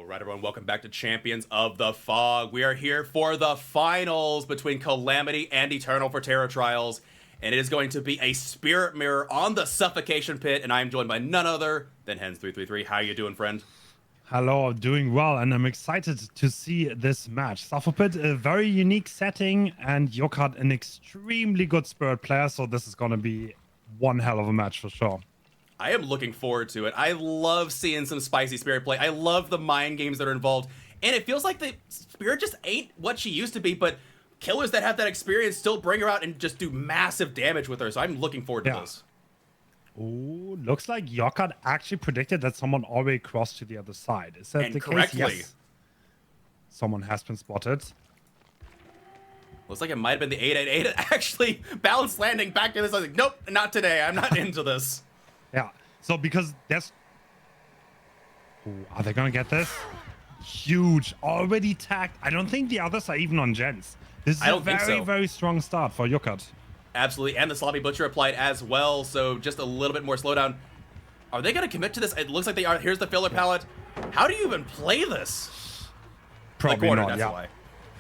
Alright everyone, welcome back to Champions of the Fog. We are here for the finals between Calamity and Eternal for Terror Trials, and it is going to be a Spirit Mirror on the Suffocation Pit, and I am joined by none other than Hens333. How you doing, friend? Hello, doing well, and I'm excited to see this match. Pit, a very unique setting, and Yokad, an extremely good Spirit player, so this is going to be one hell of a match for sure. I am looking forward to it. I love seeing some spicy Spirit play. I love the mind games that are involved. And it feels like the Spirit just ain't what she used to be, but killers that have that experience still bring her out and just do massive damage with her. So I'm looking forward to this. Oh, looks like Yokad actually predicted that someone already crossed to the other side. Is that the correctly. case? Yes. Someone has been spotted. Looks like it might have been the 888. Actually, balanced landing back to this. I was like, nope, not today. I'm not into this. Yeah, so because there's... Ooh, are they gonna get this? Huge, already tagged. I don't think the others are even on gens. This is a very, very strong start for Yokad. Absolutely, and the Sloppy Butcher applied as well, so just a little bit more slowdown. Are they gonna commit to this? It looks like they are. Here's the filler palette. How do you even play this? Probably corner, not, that's yeah. why.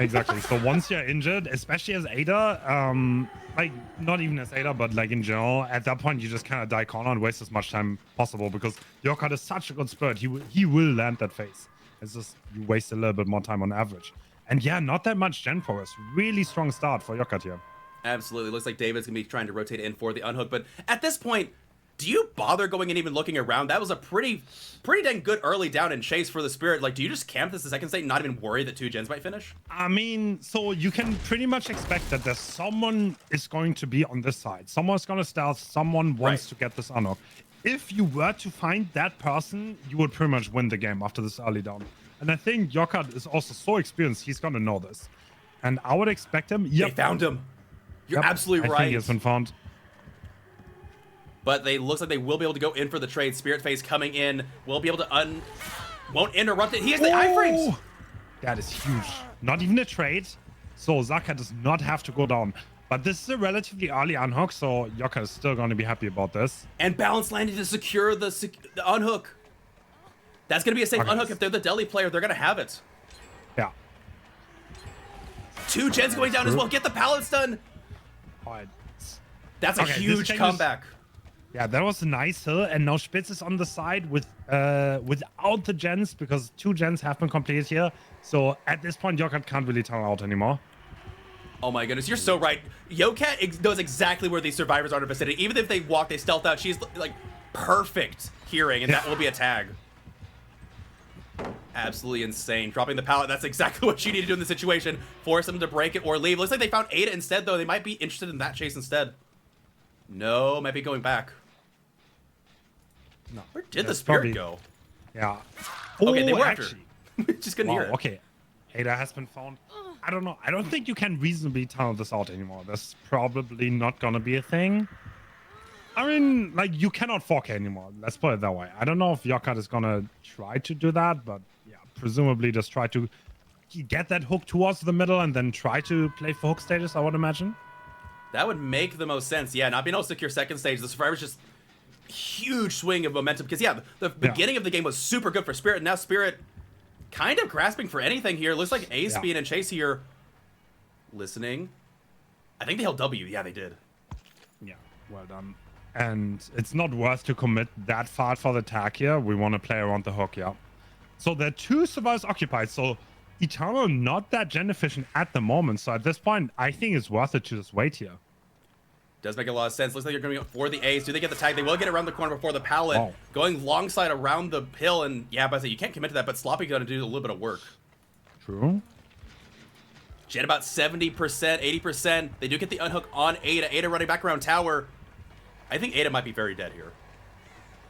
Exactly, so once you're injured, especially as Ada, like, not even as Ada, but like in general, at that point, you just kind of die corner and waste as much time possible because Yokad is such a good Spirit. He will land that phase. It's just, you waste a little bit more time on average. And yeah, not that much gen progress. Really strong start for Yokad here. Absolutely. Looks like David's going to be trying to rotate in for the unhook. But at this point, do you bother going and even looking around? That was a pretty dang good early down and chase for the Spirit. Like, do you just camp this the second state and not even worry that two gens might finish? I mean, so you can pretty much expect that there's someone is going to be on this side. Someone's going to stealth. Someone wants to get this unhook. If you were to find that person, you would pretty much win the game after this early down. And I think Yokad is also so experienced, he's going to know this. And I would expect him... Yep. They found him. You're absolutely right. I think he has been found. But they looks like they will be able to go in for the trade. Spirit phase coming in. Will be able to won't interrupt it. He has the iframes. That is huge. Not even a trade. So Zaka does not have to go down. But this is a relatively early unhook, so Yokad is still going to be happy about this. And balance landing to secure the unhook. That's going to be a safe unhook. If they're the Deli player, they're going to have it. Yeah. Two gens going down as well. Get the pallets done. That's a huge comeback. Yeah, that was a nice hill, and now Spitz is on the side with without the gens because two gens have been completed here. So at this point, Yokad can't really turn out anymore. Oh my goodness, you're so right. Yokat knows exactly where these survivors are in the vicinity. Even if they walk, they stealth out. She's like perfect hearing, and that will be a tag. Absolutely insane. Dropping the pallet, that's exactly what you need to do in the situation. Force them to break it or leave. Looks like they found Ada instead, though. They might be interested in that chase instead. No, might be going back. No. Where did the Spirit go? Yeah. Okay, they were actually. Just couldn't hear it. Okay. Ada has been found. I don't know. I don't think you can reasonably tunnel this out anymore. That's probably not gonna be a thing. I mean, like, you cannot 4K anymore. Let's put it that way. I don't know if Yokad is gonna try to do that, but yeah, presumably just try to get that hook towards the middle and then try to play for hook stages, I would imagine. That would make the most sense. Yeah, not being able to secure second stage. The Survivor's just huge swing of momentum. Because, yeah, the beginning of the game was super good for Spirit. Now Spirit kind of grasping for anything here. Looks like Ace being in chase here. Listening. I think they held W. Yeah, they did. Yeah, well done. And it's not worth to commit that far for the tag here. We want to play around the hook, yeah. So there are two survivors occupied. So Eternal not that gen efficient at the moment. So at this point, I think it's worth it to just wait here. Does make a lot of sense. Looks like you're going to go for the ace. Do they get the tag? They will get around the corner before the pallet. Going long side around the hill. And yeah, but I say you can't commit to that, but Sloppy going to do a little bit of work. True. Jet about 70%, 80%. They do get the unhook on Ada. Ada running back around tower. I think Ada might be very dead here.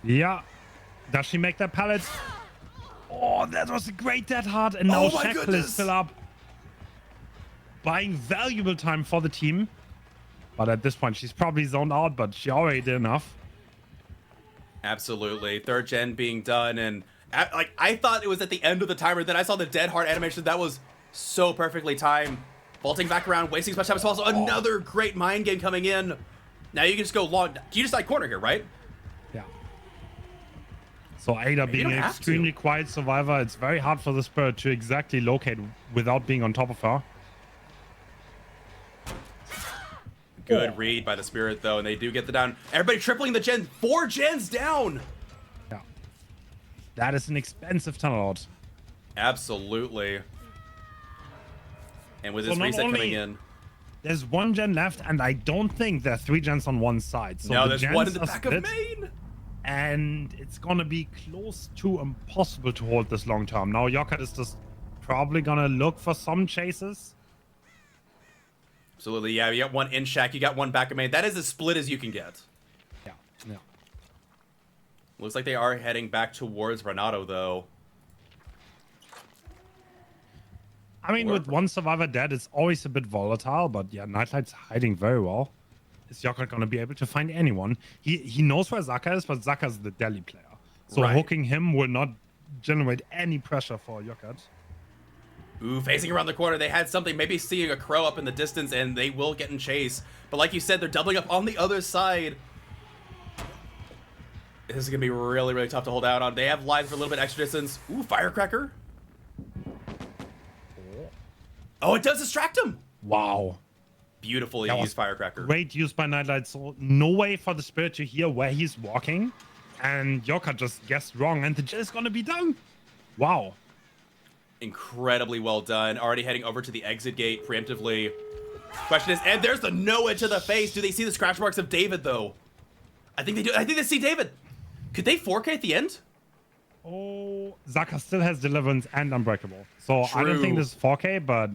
Yeah. Does she make that pallet? Oh, that was a great dead hard. And now Shackle is still up. Buying valuable time for the team. But at this point, she's probably zoned out, but she already did enough. Absolutely. Third gen being done. And like, I thought it was at the end of the timer. Then I saw the dead hard animation. That was so perfectly timed. Vaulting back around, wasting as much time as possible. Another great mind game coming in. Now you can just go long. You decide corner here, right? Yeah. So Ada You being don't an have extremely to. quiet survivor, it's very hard for the Spirit to exactly locate without being on top of her. Good read by the Spirit, though, and they do get the down. Everybody tripling the gen. 4 gens down. Yeah. That is an expensive tunnel out. Absolutely. And with So this not reset only- coming in. There's 1 gen left, and I don't think there are 3 gens on one side. So No, the there's gens one in the are back of split, main. and it's gonna be close to impossible to hold this long term. Now Yokat is just probably gonna look for some chases. Absolutely, yeah. You got one in Shack, you got one back of main. That is as split as you can get. Yeah, yeah. Looks like they are heading back towards Renato, though. I mean, with 1 survivor dead, it's always a bit volatile, but yeah, Nightlight's hiding very well. Is Yokat gonna be able to find anyone? He knows where Zaka is, but Zaka's the Delhi player. So Right. hooking him will not generate any pressure for Yokat. Ooh, facing around the corner, they had something, maybe seeing a crow up in the distance, and they will get in chase. But like you said, they're doubling up on the other side. This is going to be really, really tough to hold out on. They have lives for a little bit extra distance. Ooh, Firecracker. Oh, it does distract him. Wow. Beautifully That was used Firecracker. Great use by Nightlight. So no way for the Spirit to hear where he's walking. And Yokat just guessed wrong, and the jet is gonna be done. Wow. Incredibly well done. Already heading over to the exit gate preemptively. Question is, and there's the Noah to the face. Do they see the scratch marks of David, though? I think they do. I think they see David. Could they 4K at the end? Oh, Zaka still has Deliverance and Unbreakable. So I don't think True. this is 4K, but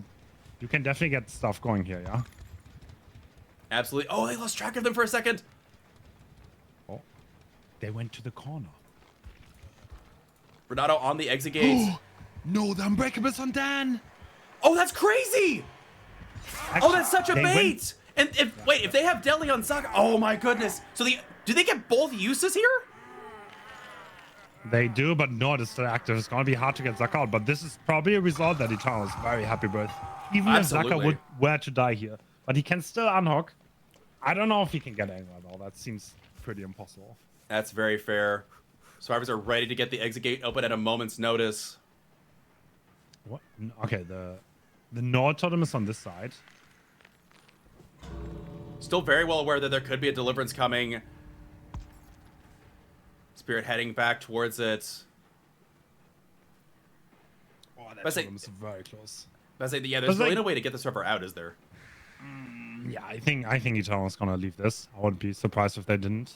you can definitely get stuff going here, yeah? Absolutely. Oh, they lost track of them for a second. Oh, they went to the corner. Renato on the exit gate. No, the Unbreakable's on Dan. Oh, that's crazy. Oh, that's such a They bait. went- And if they have Deli on Saka, oh my goodness. So do they get both uses here? They do, but Nord is still active. It's gonna be hard to get Zaka out, but this is probably a result that Eternal is very happy with. Even if Zaka Absolutely. were to die here. But he can still unhook. I don't know if he can get anywhere though. That seems pretty impossible. That's very fair. Survivors are ready to get the exit gate open at a moment's notice. What? Okay, the Nord totem is on this side. Still very well aware that there could be a deliverance coming. Spirit heading back towards it. Oh, that But say- totem is very close. But I say, yeah, there's But really like- no way to get the server out, is there? Yeah, I think Eternal is gonna leave this. I wouldn't be surprised if they didn't.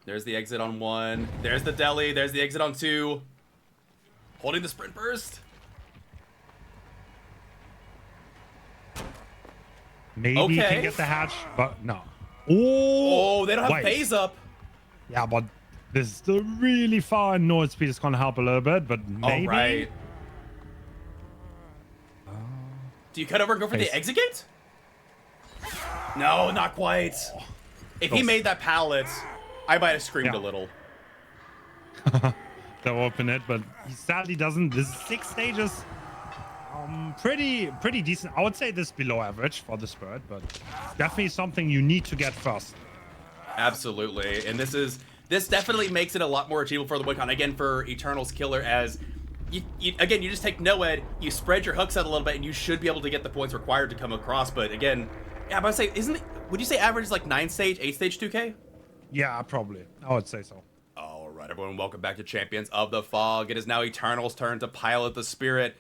There's the exit on 1. There's the Deli. There's the exit on 2. Holding the sprint burst. Maybe he Okay. can get the hatch, but no. Oh, Oh, they don't have wait. phase up. Yeah, but this is still really far, and Nord speed is gonna help a little bit, but maybe. All right. Do you cut over and go for Phase. the exit gate? No, not quite. If he Close. made that pallet, I might have screamed Yeah. a little. They'll open it, but he sadly doesn't. This is 6 stages. Pretty decent. I would say this is below average for the Spirit, but definitely something you need to get first. Absolutely, and this definitely makes it a lot more achievable for the Wincon. Again, for Eternal's killer, as you just take Noed, you spread your hooks out a little bit, and you should be able to get the points required to come across. But again, yeah, but I say, would you say average is like 9 stage, 8 stage 2K? Yeah, probably. I would say so. All right, everyone, welcome back to Champions of the Fog. It is now Eternal's turn to pilot the Spirit,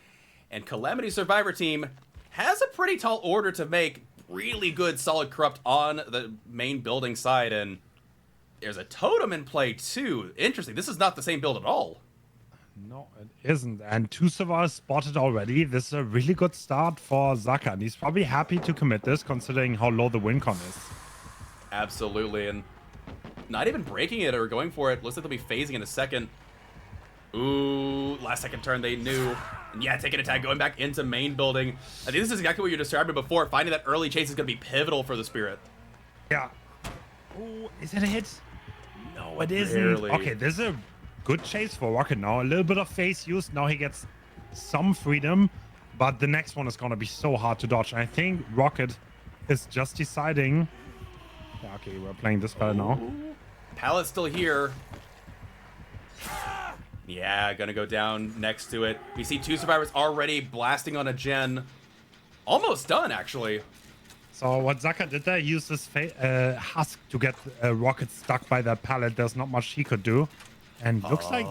and Calamity Survivor Team has a pretty tall order to make. Really good, solid corrupt on the main building side, and there's a totem in play too. Interesting. This is not the same build at all. No, it isn't. And 2 survivors spotted already. This is a really good start for Zaka, and he's probably happy to commit this, considering how low the win con is. Absolutely, and not even breaking it or going for it. Looks like they'll be phasing in a second. Ooh, last second turn they knew. And yeah, taking a tag, going back into main building. I think this is exactly what you were describing before. Finding that early chase is going to be pivotal for the Spirit. Yeah. Oh, is it a hit? No, it isn't. Barely. Okay, this is a good chase for Rocket now. A little bit of face use. Now he gets some freedom, but the next one is going to be so hard to dodge. I think Rocket is just deciding. Yeah, okay, we're playing this better now. Pallet's still here. Yeah, gonna go down next to it. We see 2 survivors already blasting on a gen. Almost done, actually. So what Zaka did there, used his husk to get Rocket stuck by that pallet. There's not much he could do. And looks like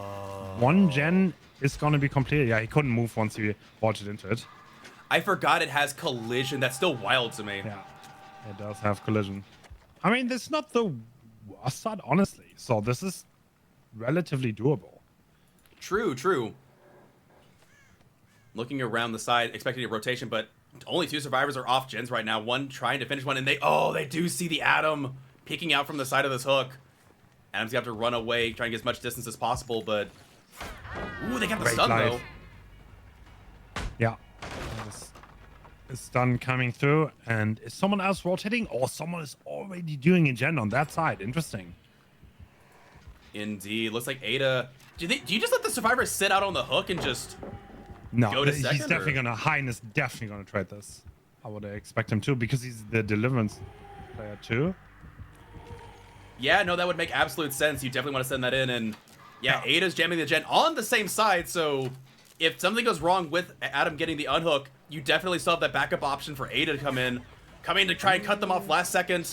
1 gen is going to be completed. Yeah, he couldn't move once he vaulted into it. I forgot it has collision. That's still wild to me. Yeah, it does have collision. I mean, this is not the worst side, honestly. So this is relatively doable. True, true. Looking around the side, expecting a rotation, but only 2 survivors are off gens right now. One trying to finish one, and they do see the Adam peeking out from the side of this hook. Adam's gonna have to run away, try and get as much distance as possible, but... Ooh, they got the Great stun, life. though. Yeah. This stun coming through, and is someone else rotating? Or someone is already doing a gen on that side. Interesting. Indeed. Looks like Ada... Do you just let the survivors sit out on the hook and just... No, go to he's second, definitely or? gonna... Highness definitely gonna trade this. I would expect him to, because he's the Deliverance player too. Yeah, no, that would make absolute sense. You definitely want to send that in, and... Yeah, Ada's jamming the gen on the same side, so... If something goes wrong with Adam getting the unhook, you definitely still have that backup option for Ada to come in to try and cut them off last second.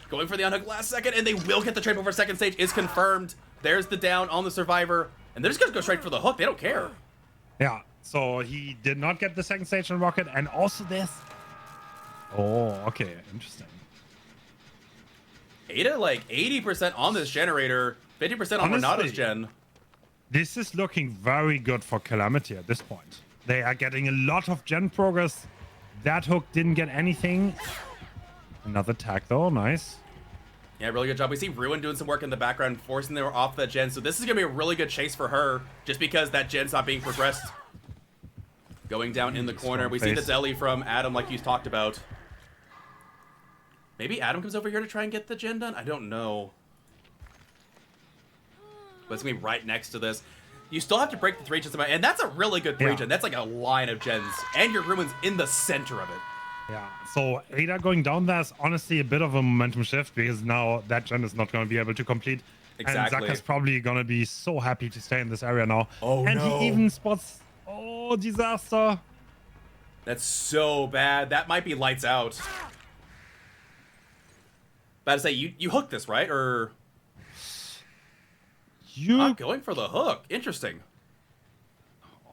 Going for the unhook last second, and they will get the trade before second stage is confirmed. There's the down on the survivor, and they're just gonna go straight for the hook. They don't care. Yeah, so he did not get the second stage on Rocket, and also this. Oh, okay, interesting. Ada like 80% on this generator, 50% on Honestly, Renato's gen. This is looking very good for Calamity at this point. They are getting a lot of gen progress. That hook didn't get anything. Another tag though, nice. Yeah, really good job. We see Ruin doing some work in the background, forcing them off that gen. So this is gonna be a really good chase for her, just because that gen's not being progressed. Going down in the corner. We see the deli from Adam, like you talked about. Maybe Adam comes over here to try and get the gen done? I don't know. But it's gonna be right next to this. You still have to break the 3 gens, and that's a really good 3 gen. That's like a line of gens, and your Ruin's in the center of it. Yeah, so Ada going down there is honestly a bit of a momentum shift, because now that gen is not going to be able to complete. Exactly. And Zaka's probably going to be so happy to stay in this area now. Oh, and no. he even spots... Oh, disaster. That's so bad. That might be lights out. About to say, you hooked this, right? Or... You... Not going for the hook. Interesting.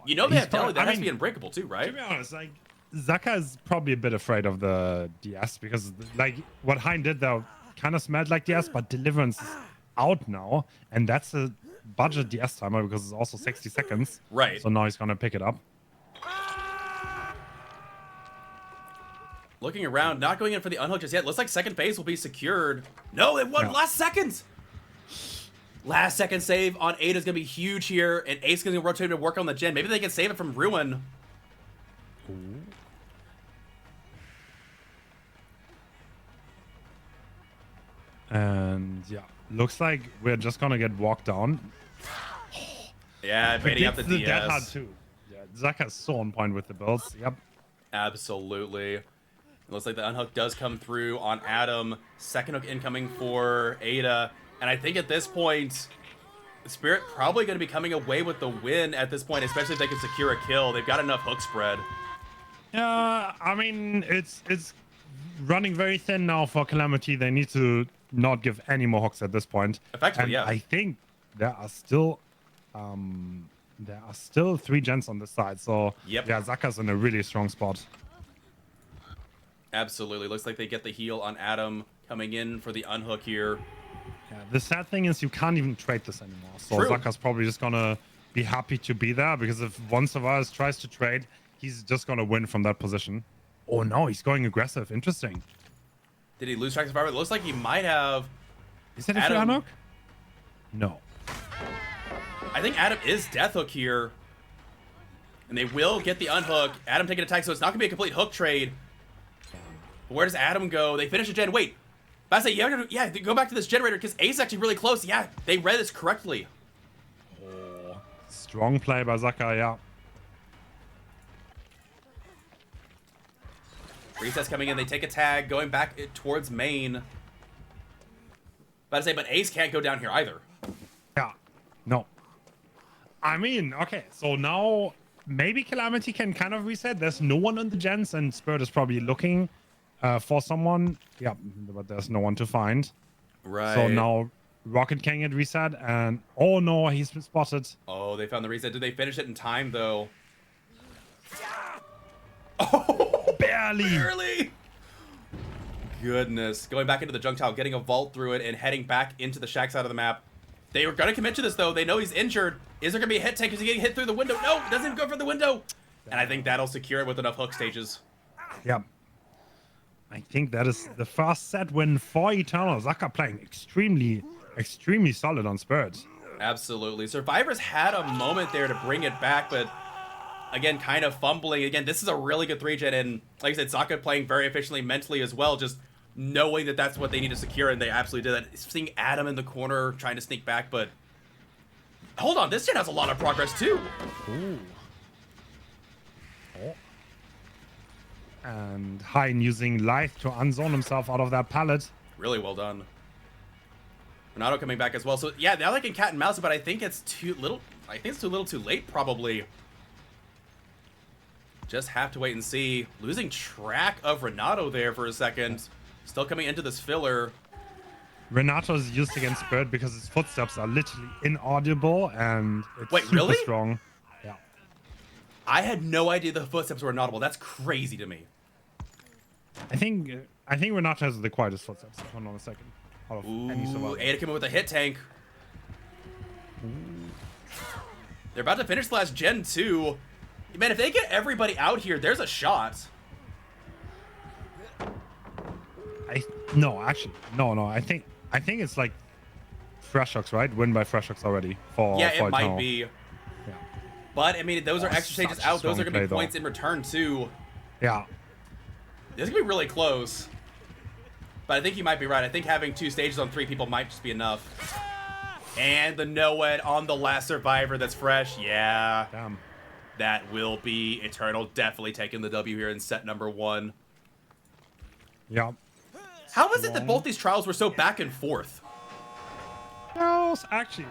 You know they have deli. That has to be unbreakable too, right? To be honest, like, Zaka is probably a bit afraid of the DS, because like what Hein did though kind of smelled like DS, but Deliverance is out now, and that's a budget DS timer because it's also 60 seconds. Right. So now he's gonna pick it up. Looking around, not going in for the unhook just yet. Looks like second phase will be secured. No, it won last second. Last second save on Ada is gonna be huge here, and Ace is gonna rotate to work on the gen. Maybe they can save it from Ruin. Ooh. And yeah, looks like we're just gonna get walked down. Yeah, baiting up the DS. Dead hard too. Yeah, Zaka's so on point with the builds. Yep. Absolutely. It looks like the unhook does come through on Adam. Second hook incoming for Ada. And I think at this point, Spirit probably going to be coming away with the win at this point, especially if they can secure a kill. They've got enough hook spread. Yeah, I mean, it's running very thin now for Calamity. They need to not give any more hooks at this point. Effectively, and yeah. I think there are still 3 gens on this side. So Yep. yeah, Zaka's in a really strong spot. Absolutely. Looks like they get the heal on Adam coming in for the unhook here. Yeah, the sad thing is you can't even trade this anymore. So True. Zaka's probably just gonna be happy to be there, because if one survivor tries to trade, he's just gonna win from that position. Oh no, he's going aggressive. Interesting. Did he lose track of survivor? It looks like he might have. Is that a free Adam- unhook? No. I think Adam is death hook here. And they will get the unhook. Adam taking a tag, so it's not going to be a complete hook trade. But where does Adam go? They finish a gen. Wait. But I say, yeah, go back to this generator, because Ace is actually really close. Yeah, they read this correctly. Oh, strong play by Zaka, yeah. Recess coming in. They take a tag, going back towards main. But Ace can't go down here either. Yeah. No. I mean, okay, so now maybe Calamity can kind of reset. There's no one on the gens, and Spirit is probably looking for someone. Yeah, but there's no one to find. Right. So now Rocket can get reset, and oh no, he's been spotted. Oh, they found the reset. Did they finish it in time, though? Oh, barely. Goodness. Going back into the junk tile, getting a vault through it, and heading back into the shack side of the map. They were going to commit to this, though. They know he's injured. Is there going to be a hit tank? Is he getting hit through the window? No, doesn't even go for the window. And I think that'll secure it with enough hook stages. Yeah. I think that is the first set win for Eternal. Zaka playing extremely solid on Spirit. Absolutely. Survivors had a moment there to bring it back, but again, kind of fumbling. Again, this is a really good 3-gen, and like I said, Zaka playing very efficiently mentally as well, just knowing that that's what they need to secure, and they absolutely did that. Seeing Adam in the corner trying to sneak back, but hold on, this gen has a lot of progress too. Ooh. Oh. And Hein using Lithe to unzone himself out of that pallet. Really well done. Renato coming back as well. So yeah, now they can cat and mouse it, but I think it's too little. I think it's too little too late, probably. Just have to wait and see. Losing track of Renato there for a second. Still coming into this filler. Renato is used against Spirit because his footsteps are literally inaudible, and it's really? strong. Yeah. I had no idea the footsteps were inaudible. That's crazy to me. I think Renato has the quietest footsteps. Hold on a second. Out of any survivor. Ada came in with a hit tank. They're about to finish the last gen too. Man, if they get everybody out here, there's a shot. No. I think it's like Freshhooks, right? Win by Freshhooks already for yeah, for it might Eternal. be. Yeah. But I mean, those are extra stages such a out. Those are strong going to be play, points though. in return too. Yeah. This is going to be really close. But I think you might be right. I think having 2 stages on 3 people might just be enough. And the no-ed on the last survivor that's fresh. Yeah. Damn. That will be Eternal definitely taking the W here in set number 1. Yeah. How is it that both these trials were so back and forth? No, actually,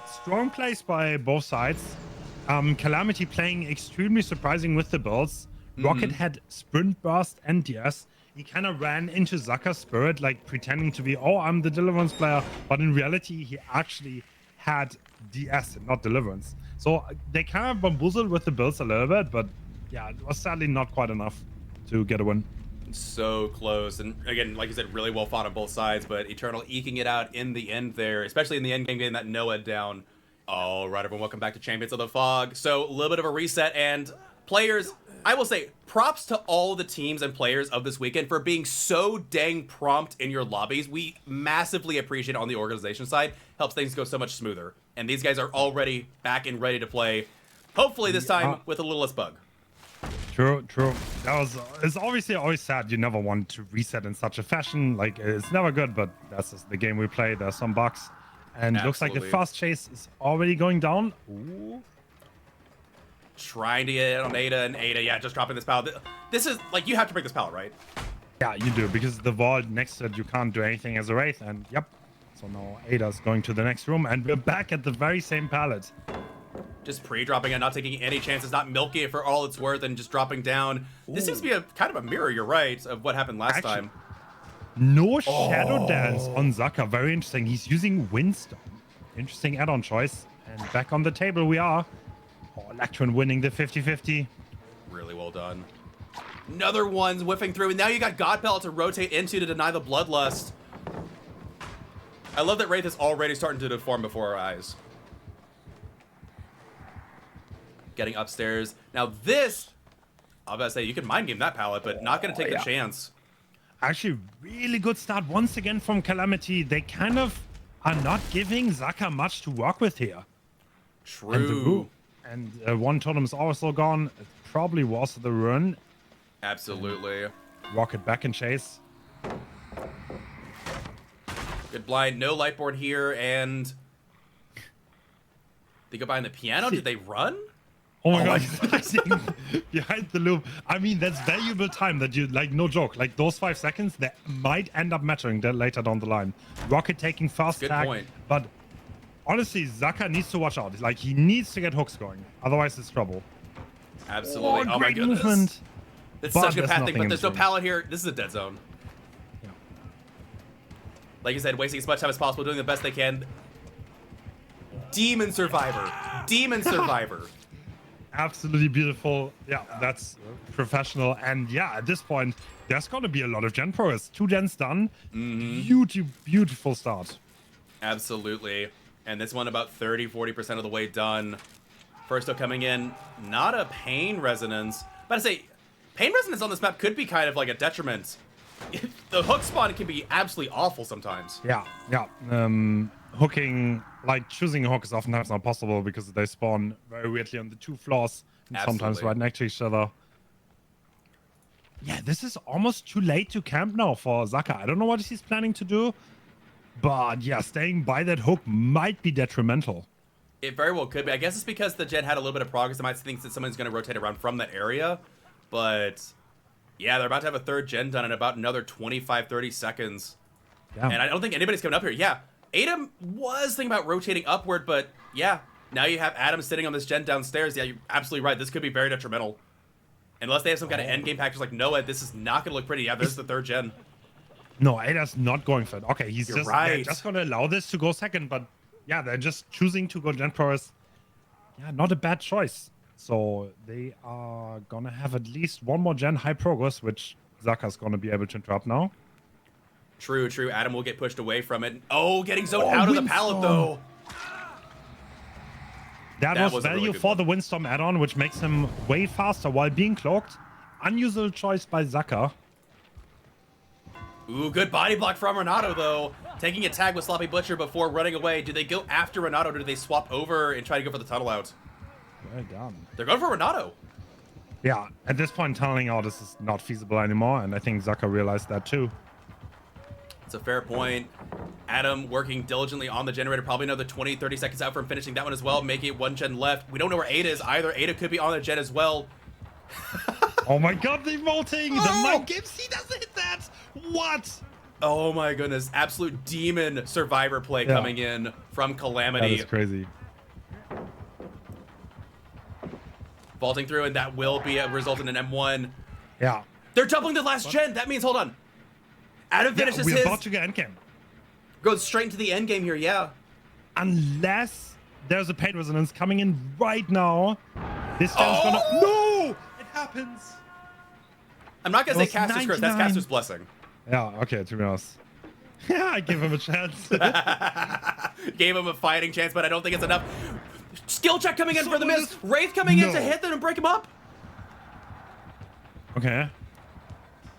strong plays by both sides. Calamity playing extremely surprising with the builds. Rocket had Sprint Burst and DS. He kind of ran into Zaka's Spirit, like pretending to be, oh, I'm the Deliverance player. But in reality, he actually had DS and not Deliverance. So they kind of bamboozled with the builds a little bit, but yeah, it was sadly not quite enough to get a win. So close. And again, like you said, really well fought on both sides, but Eternal eking it out in the end there, especially in the end game, getting that no-ed down. All right, everyone, welcome back to Champions of the Fog. So a little bit of a reset, and players, I will say, props to all the teams and players of this weekend for being so dang prompt in your lobbies. We massively appreciate it on the organization side. Helps things go so much smoother. And these guys are already back and ready to play. Hopefully this time with a little less bug. True. It's obviously always sad. You never want to reset in such a fashion. Like, it's never good, but that's just the game we play. There's some bugs. And it looks like the fast chase is already going down. Ooh. Trying to get it on Ada, and Ada, yeah, just dropping this pallet. This is, like, you have to break this pallet, right? Yeah, you do, because the vault next to it, you can't do anything as a Wraith, and yep. So now Ada's going to the next room, and we're back at the very same pallet. Just pre-dropping it, not taking any chances, not milking it for all it's worth, and just dropping down. Ooh. This seems to be a kind of a mirror, you're right, of what happened last time. No Shadow Dance on Zaka, very interesting. He's using Windstone. Interesting add-on choice. And back on the table we are. Oh, Electron winning the 50-50. Really well done. Another one's whiffing through, and now you got God Pellet to rotate into to deny the Bloodlust. I love that Wraith is already starting to deform before our eyes. Getting upstairs. Now this, I was about to say, you can mind game that pallet, but not going to take the chance. Actually, really good start once again from Calamity. They kind of are not giving Zaka much to work with here. True. And one totem is also gone. It probably was the run. Absolutely. Rocket back in chase. Good blind. No Lightborn here, and they go behind the piano. Did they run? Oh my Oh god, behind the loop. I mean, that's valuable time that you, like, no joke. Like, those 5 seconds, that might end up mattering that later down the line. Rocket taking fast Good tag, point. but honestly, Zaka needs to watch out. Like, he needs to get hooks going. Otherwise, it's trouble. Absolutely. Oh, my great goodness. movement. It's But such a good there's path thing, nothing but in there's no between. pallet here. This is a dead zone. Yeah. Like you said, wasting as much time as possible, doing the best they can. Demon Survivor. Demon Survivor. Absolutely beautiful. Yeah, that's professional. And yeah, at this point, there's going to be a lot of gen progress. 2 gens done. Beautiful start. Absolutely. And this one about 30-40% of the way done. First coming in, not a pain resonance. But I say, pain resonance on this map could be kind of like a detriment. The hook spawn can be absolutely awful sometimes. Yeah. Hooking, like choosing a hook is oftentimes not possible because they spawn very weirdly on the 2 floors, and sometimes Absolutely. right next to each other. Yeah, this is almost too late to camp now for Zaka. I don't know what he's planning to do, but yeah, staying by that hook might be detrimental. It very well could be. I guess it's because the gen had a little bit of progress. I might think that someone's going to rotate around from that area. But yeah, they're about to have a 3rd gen done in about another 25-30 seconds. Yeah. And I don't think anybody's coming up here. Yeah, Adam was thinking about rotating upward, but yeah, now you have Adam sitting on this gen downstairs. Yeah, you're absolutely right. This could be very detrimental. Unless they have some kind of endgame package like Noah, this is not going to look pretty. Yeah, there's the 3rd gen. No, Ada's not going for it. Okay, he's You're just right. they're just going to allow this to go second, but yeah, they're just choosing to go gen progress. Yeah, not a bad choice. So they are going to have at least 1 more gen high progress, which Zaka's going to be able to interrupt now. True. Adam will get pushed away from it. Oh, getting zoned out of the pallet, Windstorm. though. That was was a really value good for one. the Windstorm add-on, which makes him way faster while being cloaked. Unusual choice by Zaka. Ooh, good body block from Renato, though. Taking a tag with Sloppy Butcher before running away. Do they go after Renato, or do they swap over and try to go for the tunnel out? Well done. They're going for Renato. Yeah, at this point, tunneling out is not feasible anymore, and I think Zaka realized that too. It's a fair point. Adam working diligently on the generator. Probably another 20-30 seconds out from finishing that one as well. Making it 1 gen left. We don't know where Ada is either. Ada could be on the gen as well. Oh my god, the emoting! Oh! The mind games, he doesn't hit that! What? Oh my goodness. Absolute demon survivor play Yeah. coming in from That Calamity. is crazy. Vaulting through, and that will be a result in an M1. Yeah. They're doubling the last gen. That means, hold on. Adam Yeah, finishes we're his. about to get endgame. Goes straight into the end game here, yeah. Unless there's a pain resonance coming in right now. This gen's gonna... Oh! No! It happens! I'm not gonna say Those Caster's curse. That's 99. Caster's blessing. Yeah, okay, to be honest. Yeah, I give him a chance. Gave him a fighting chance, but I don't think it's enough. Skill check coming in for the Someone miss. is- Wraith coming in No. to hit them and break him up. Okay.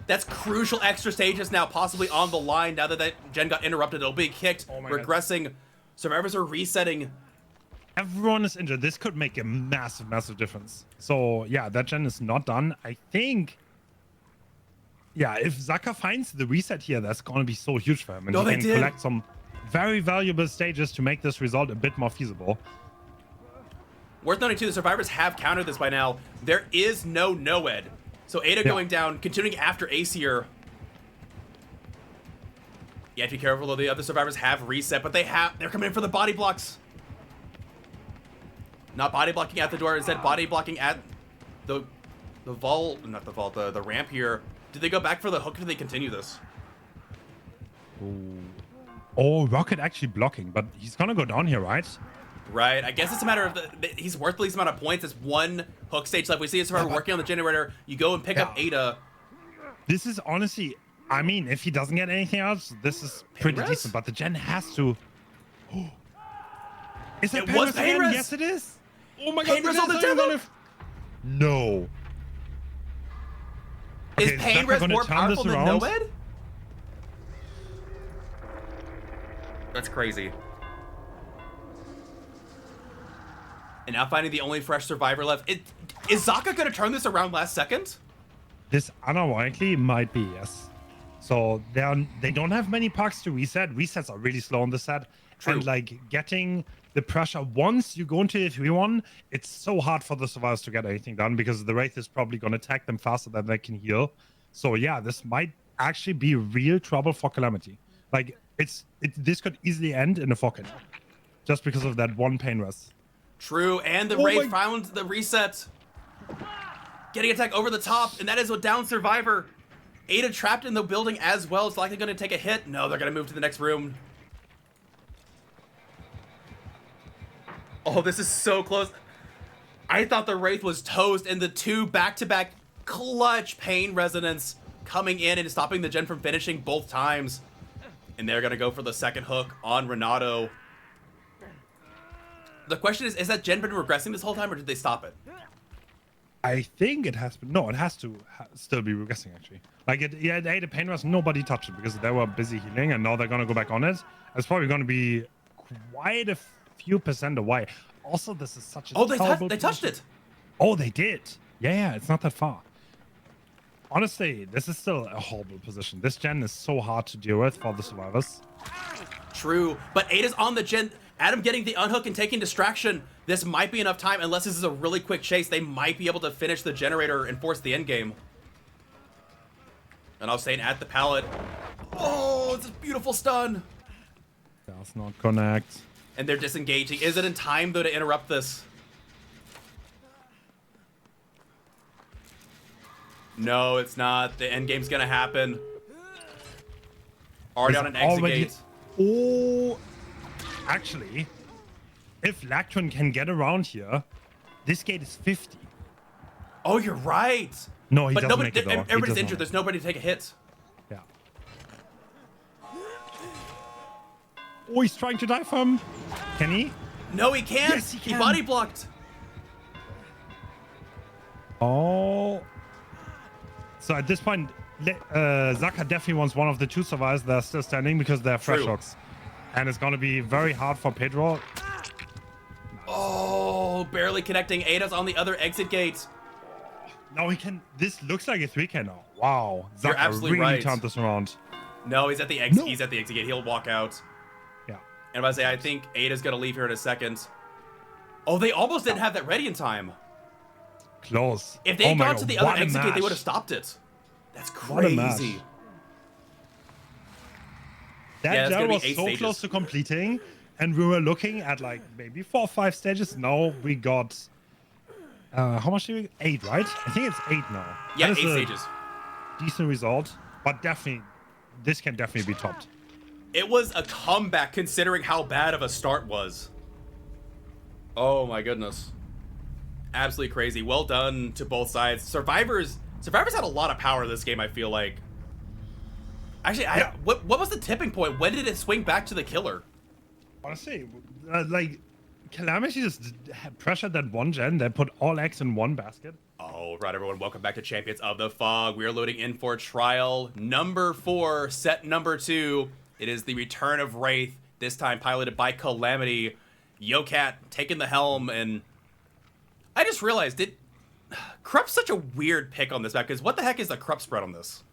That's crucial extra stages now possibly on the line now that that gen got interrupted. It'll be kicked, Oh my God. regressing. Survivors are resetting. Everyone is injured. This could make a massive difference. So, yeah, that gen is not done. I think... Yeah, if Zaka finds the reset here, that's going to be so huge for him. And No, he they can did. collect some very valuable stages to make this result a bit more feasible. Worth noting too, the survivors have countered this by now. There is no Noed. So Ada going down, continuing after Aesir. You have to be careful though, the other survivors have reset, but they're coming in for the body blocks. Not body blocking at the door, instead body blocking at the vault, not the vault, the ramp here. Did they go back for the hook or did they continue this? Oh, Rocket actually blocking, but he's going to go down here, right? Right, I guess it's a matter of he's worth the least amount of points. It's 1 hook stage left. We see a survivor working on the generator. You go and pick up Ada. This is honestly, I mean, if he doesn't get anything else, this is pretty Pain res? decent. But the gen has to. Is It that was pain pain res res. again? Yes, it is. Oh my Pain god! res the on the gen's not demo? even gonna No. Is Okay, Pain Zaka Res gonna more turn this powerful than around? Noed? That's crazy. And now finding the only fresh survivor left. Is Zaka gonna turn this around last second? This unironically might be, yes. So they don't have many pucks to reset. Resets are really slow on the set. True. And like getting the pressure once you go into the 3-1, it's so hard for the survivors to get anything done because the Wraith is probably going to attack them faster than they can heal. So yeah, this might actually be real trouble for Calamity. Like this could easily end in a 4K now, just because of that one pain rest. True, and the Wraith found the reset. Getting attack over the top, and that is a down survivor. Ada trapped in the building as well. It's likely going to take a hit. No, they're going to move to the next room. Oh, this is so close. I thought the Wraith was toast, and the two back-to-back clutch pain resonance coming in and stopping the gen from finishing both times. And they're going to go for the second hook on Renato. The question is that gen been regressing this whole time, or did they stop it? I think it has been. No, it has to still be regressing, actually. Like, it ate a pain rest, nobody touched it because they were busy healing, and now they're going to go back on it. It's probably going to be quite a few % away. Also, this is such a they touched it. Oh, they did. Yeah, it's not that far. Honestly, this is still a horrible position. This gen is so hard to deal with for the survivors. True, but Ada's on the gen. Adam getting the unhook and taking distraction. This might be enough time, unless this is a really quick chase. They might be able to finish the generator and force the end game. And I was saying at the pallet. Oh, it's a beautiful stun. Does not connect. And they're disengaging. Is it in time, though, to interrupt this? No, it's not. The end game's gonna happen. Already on an exit gate. Oh, actually, if Lactron can get around here, this gate is 50. Oh, you're right. No, he doesn't make it, though. Everybody's injured. There's nobody to take a hit. Yeah. Oh, he's trying to die from. Can he? No, he can't. Yes, he can. He body blocked. Oh. So at this point, Zaka definitely wants one of the two survivors that are still standing because they're fresh hooks. And it's going to be very hard for Pedro. Nice. Oh, barely connecting. Ada's on the other exit gate. No, he can. This looks like a 3K now. Wow. Zaka You're absolutely really right. turned this around. No, he's at the exit. No. He's at the exit gate. He'll walk out. Yeah. And I say, I think Ada's going to leave here in a second. Oh, they almost didn't have that ready in time. Close. If they had gone to the other exit gate, they would have stopped it. That's crazy. That gel was so close to completing, and we were looking at like maybe 4 or 5 stages. Now we got how much did we? 8, right? I think it's 8 now. Yeah, 8 stages. Decent result, but definitely this can definitely be topped. It was a comeback considering how bad of a start was. Oh my goodness. Absolutely crazy. Well done to both sides. Survivors had a lot of power this game, I feel like. Actually, what was the tipping point? When did it swing back to the killer? Honestly, like, Calamity just pressured that one gen that put all eggs in one basket. All right, everyone. Welcome back to Champions of the Fog. We are loading in for trial number 4, set number 2. It is the return of Wraith, this time piloted by Calamity. Yokat taking the helm, and I just realized Krup's such a weird pick on this map, because what the heck is the Krupp spread on this?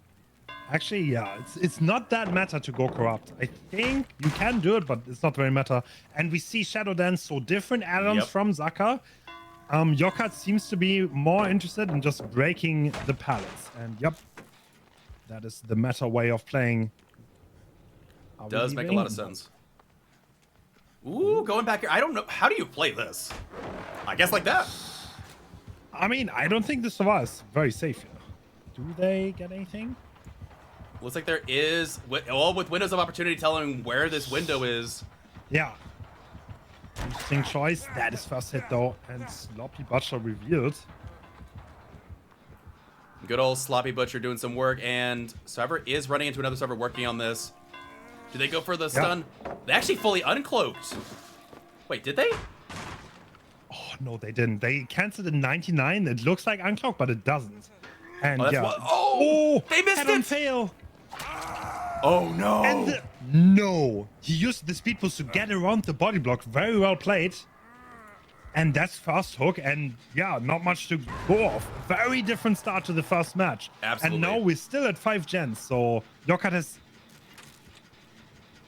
Actually, yeah, it's not that meta to go corrupt. I think you can do it, but it's not very meta. And we see Shadow Dance, so different add-ons from Zaka. Yokat seems to be more interested in just breaking the pallets. And yep, that is the meta way of playing. Does make a lot of sense. Ooh, going back here. I don't know. How do you play this? I guess like that. I mean, I don't think the survivors very safe here. Do they get anything? Looks like there is, with windows of opportunity telling where this window is. Yeah. Interesting choice. That is first hit though, and Sloppy Butcher revealed. Good old Sloppy Butcher doing some work, and Server is running into another server working on this. Do they go for the stun? They actually fully uncloaked. Wait, did they? Oh, no, they didn't. They canceled in 99. It looks like uncloak, but it doesn't. And they missed it! Fail. Oh, no. And no. He used the speed boost to get around the body block. Very well played. And that's first hook, and yeah, not much to go off. Very different start to the first match. Absolutely. And now we're still at 5 gens, so Yokkat has...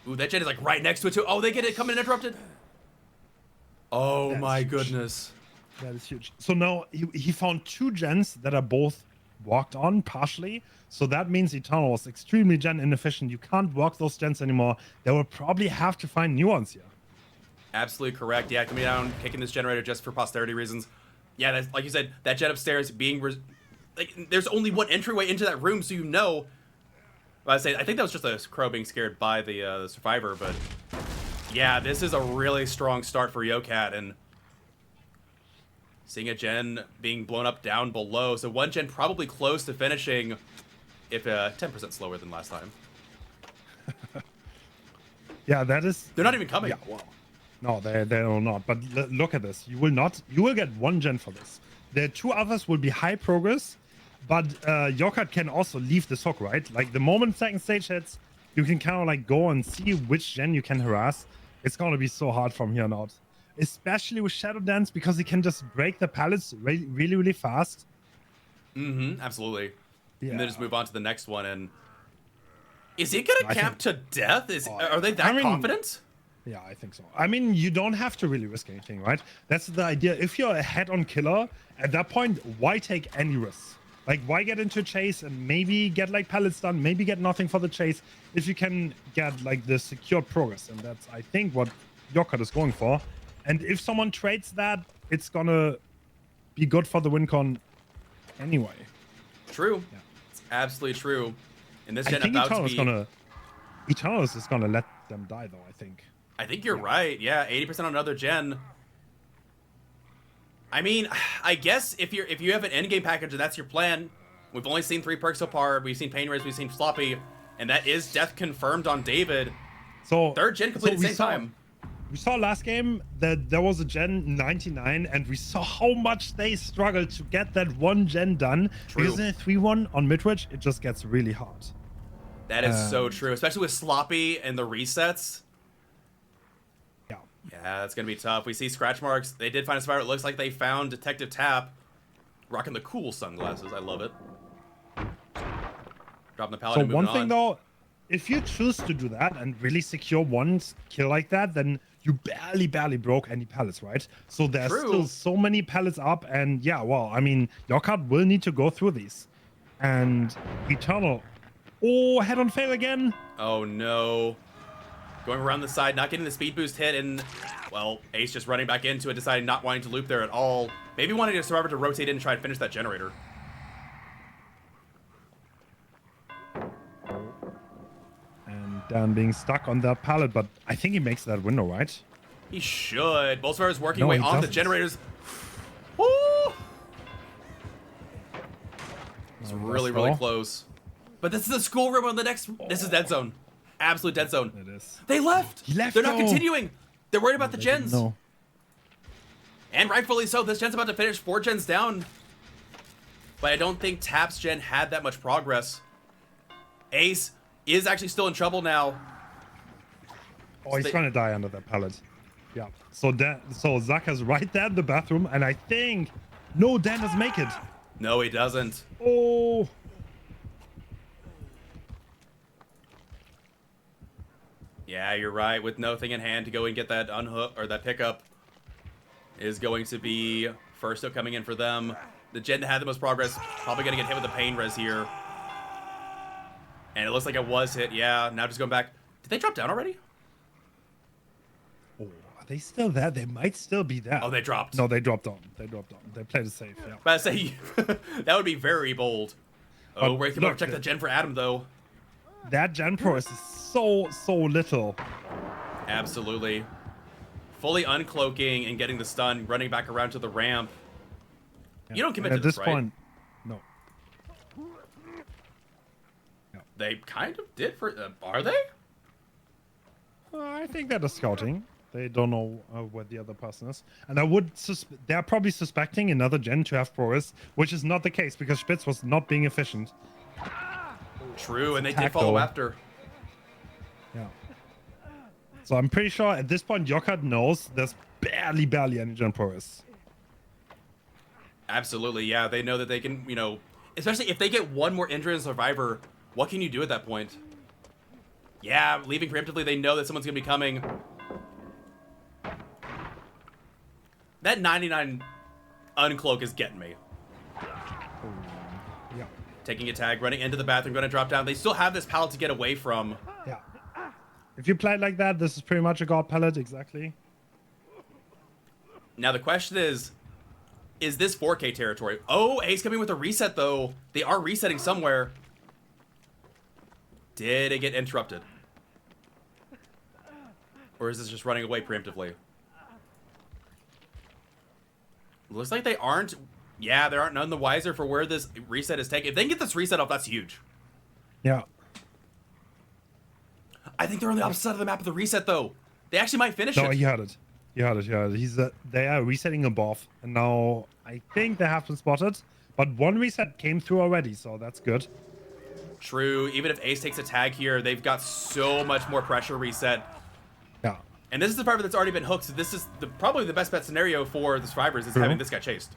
Ooh, that gen is like right next to it too. Oh, they get it coming in interrupted. Oh That's my huge. goodness. That is huge. So now he found 2 gens that are both walked on partially. So that means Eternal was extremely gen inefficient. You can't walk those gens anymore. They will probably have to find new ones here. Absolutely correct. Yeah, coming down, kicking this generator just for posterity reasons. Yeah, that's, like you said, that gen upstairs being... like, there's only one entryway into that room, so you know... Well, I think that was just a crow being scared by the survivor, but... Yeah, this is a really strong start for Yokkat, and... Seeing a gen being blown up down below, so one gen probably close to finishing, if 10% slower than last time. Yeah, that is... They're not even coming. Yeah, well... No, they will not. But look at this. You will get 1 gen for this. The 2 others will be high progress, but Yokkat can also leave this hook, right? Like the moment second stage hits, you can kind of like go and see which gen you can harass. It's going to be so hard from here on out. Especially with Shadow Dance, because he can just break the pallets really, really fast. Mm-hmm, absolutely. Yeah. And then just move on to the next one, and... Is he gonna camp to death? Are they that confident? Yeah, I think so. I mean, you don't have to really risk anything, right? That's the idea. If you're a head-on killer, at that point, why take any risks? Like, why get into a chase and maybe get, like, pallets done, maybe get nothing for the chase, if you can get, like, the secure progress? And that's, I think, what Yokkat is going for. And if someone trades that, it's gonna be good for the win con anyway. True. Yeah. It's absolutely true. And this I gen think about Eternal to be... Eternal is gonna let them die, though, I think. I think you're right. Yeah, 80% on another gen. I mean, I guess if you have an endgame package and that's your plan, we've only seen 3 perks so far. We've seen Pain Raise, we've seen Sloppy, and that is death confirmed on David. So 3rd gen completed at the same time. We saw last game that there was a gen 99, and we saw how much they struggled to get that 1 gen done. True. Because in a 3-1 on Midwich, it just gets really hard. That is so true, especially with Sloppy and the resets. Yeah. Yeah, that's going to be tough. We see scratch marks. They did find a survivor. It looks like they found Detective Tap rocking the cool sunglasses. I love it. Dropping the pallet So and moving one thing, on. though, if you choose to do that and really secure 1 kill like that, then you barely broke any pallets, right? So there's still so many pallets up, and yeah, well, I mean, Yokkat will need to go through these. And Eternal... Oh, head-on fail again. Oh, no. Going around the side, not getting the speed boost hit, and, well, Ace just running back into it, deciding not wanting to loop there at all. Maybe wanting a survivor to rotate in and try and finish that generator. And Dan being stuck on that pallet, but I think he makes that window, right? He should. Both survivors working No, away he on the doesn't. generators. Woo! It's really close. But this is the schoolroom on the next... This is dead zone. Absolute dead zone. It is. They left. He left, They're not though. continuing. They're worried about the gens. No. And rightfully so. This gen's about to finish 4 gens down. But I don't think Tap's gen had that much progress. Ace is actually still in trouble now. Oh, he's gonna die under that pallet. Yeah. So Zach is right there in the bathroom, and I think... No, Dan doesn't make it. No, he doesn't. Oh... Yeah, you're right. With nothing in hand to go and get that unhook or that pickup is going to be first hook coming in for them. The gen that had the most progress probably going to get hit with the pain res here. And it looks like it was hit. Yeah, now just going back. Did they drop down already? Oh, are they still there? They might still be there. Oh, they dropped. No, they dropped on. They dropped on. They played it safe, yeah. But I say that would be very bold. Oh, we're going to check the gen for Adam, though. That gen progress is so little. Absolutely. Fully uncloaking and getting the stun, running back around to the ramp. Yeah. You don't commit And to at this, this right? point, no. They kind of did for... are they? I think they're just scouting. They don't know where the other person is. And I would... They're probably suspecting another gen to have progress, which is not the case because Spitz was not being efficient. True, and they did attack, follow though. after. Yeah. So I'm pretty sure at this point, Yokat knows there's barely any gen progress. Absolutely, yeah. They know that they can, especially if they get one more injury in Survivor, what can you do at that point? Yeah, leaving preemptively, they know that someone's going to be coming. That 99 uncloak is getting me. Yeah. Taking a tag, running into the bathroom, going to drop down. They still have this pallet to get away from. Yeah. If you play it like that, this is pretty much a god pallet, exactly. Now the question is this 4K territory? Oh, Ace coming with a reset, though. They are resetting somewhere. Did it get interrupted? Or is this just running away preemptively? Looks like they aren't. Yeah, they aren't none the wiser for where this reset is taken. If they can get this reset off, that's huge. Yeah. I think they're on the opposite side of the map of the reset, though. They actually might finish No, it. he had it. They are resetting above, and now I think they have been spotted. But one reset came through already, so that's good. True. Even if Ace takes a tag here, they've got so much more pressure reset. Yeah. And this is the survivor that's already been hooked, so this is probably the best bet scenario for the survivors is having this guy chased.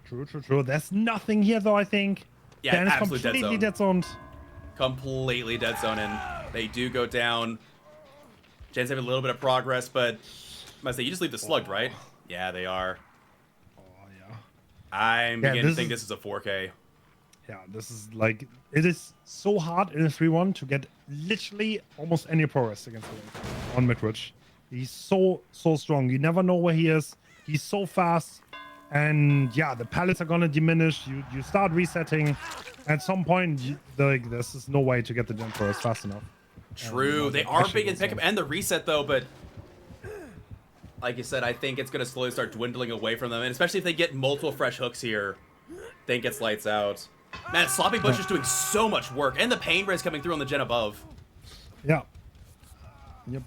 True. There's nothing here, though, I think. Yeah, Dan is absolute completely dead zoned. Completely dead zone, and they do go down. Jen's having a little bit of progress, but I must say, you just leave the slugged, right? Yeah, they are. Oh, yeah. I'm beginning to think this is a 4K. Yeah, this is like, it is so hard in a 3-1 to get literally almost any progress against him on Midwich. He's so strong. You never know where he is. He's so fast. And yeah, the pallets are going to diminish. You start resetting. At some point, this is no way to get the gen progress fast enough. True. They are big in pickup and the reset, though, but like you said, I think it's going to slowly start dwindling away from them. And especially if they get multiple fresh hooks here, think it's lights out. Man, Sloppy Bush is doing so much work. And the pain res coming through on the gen above. Yeah. Yep.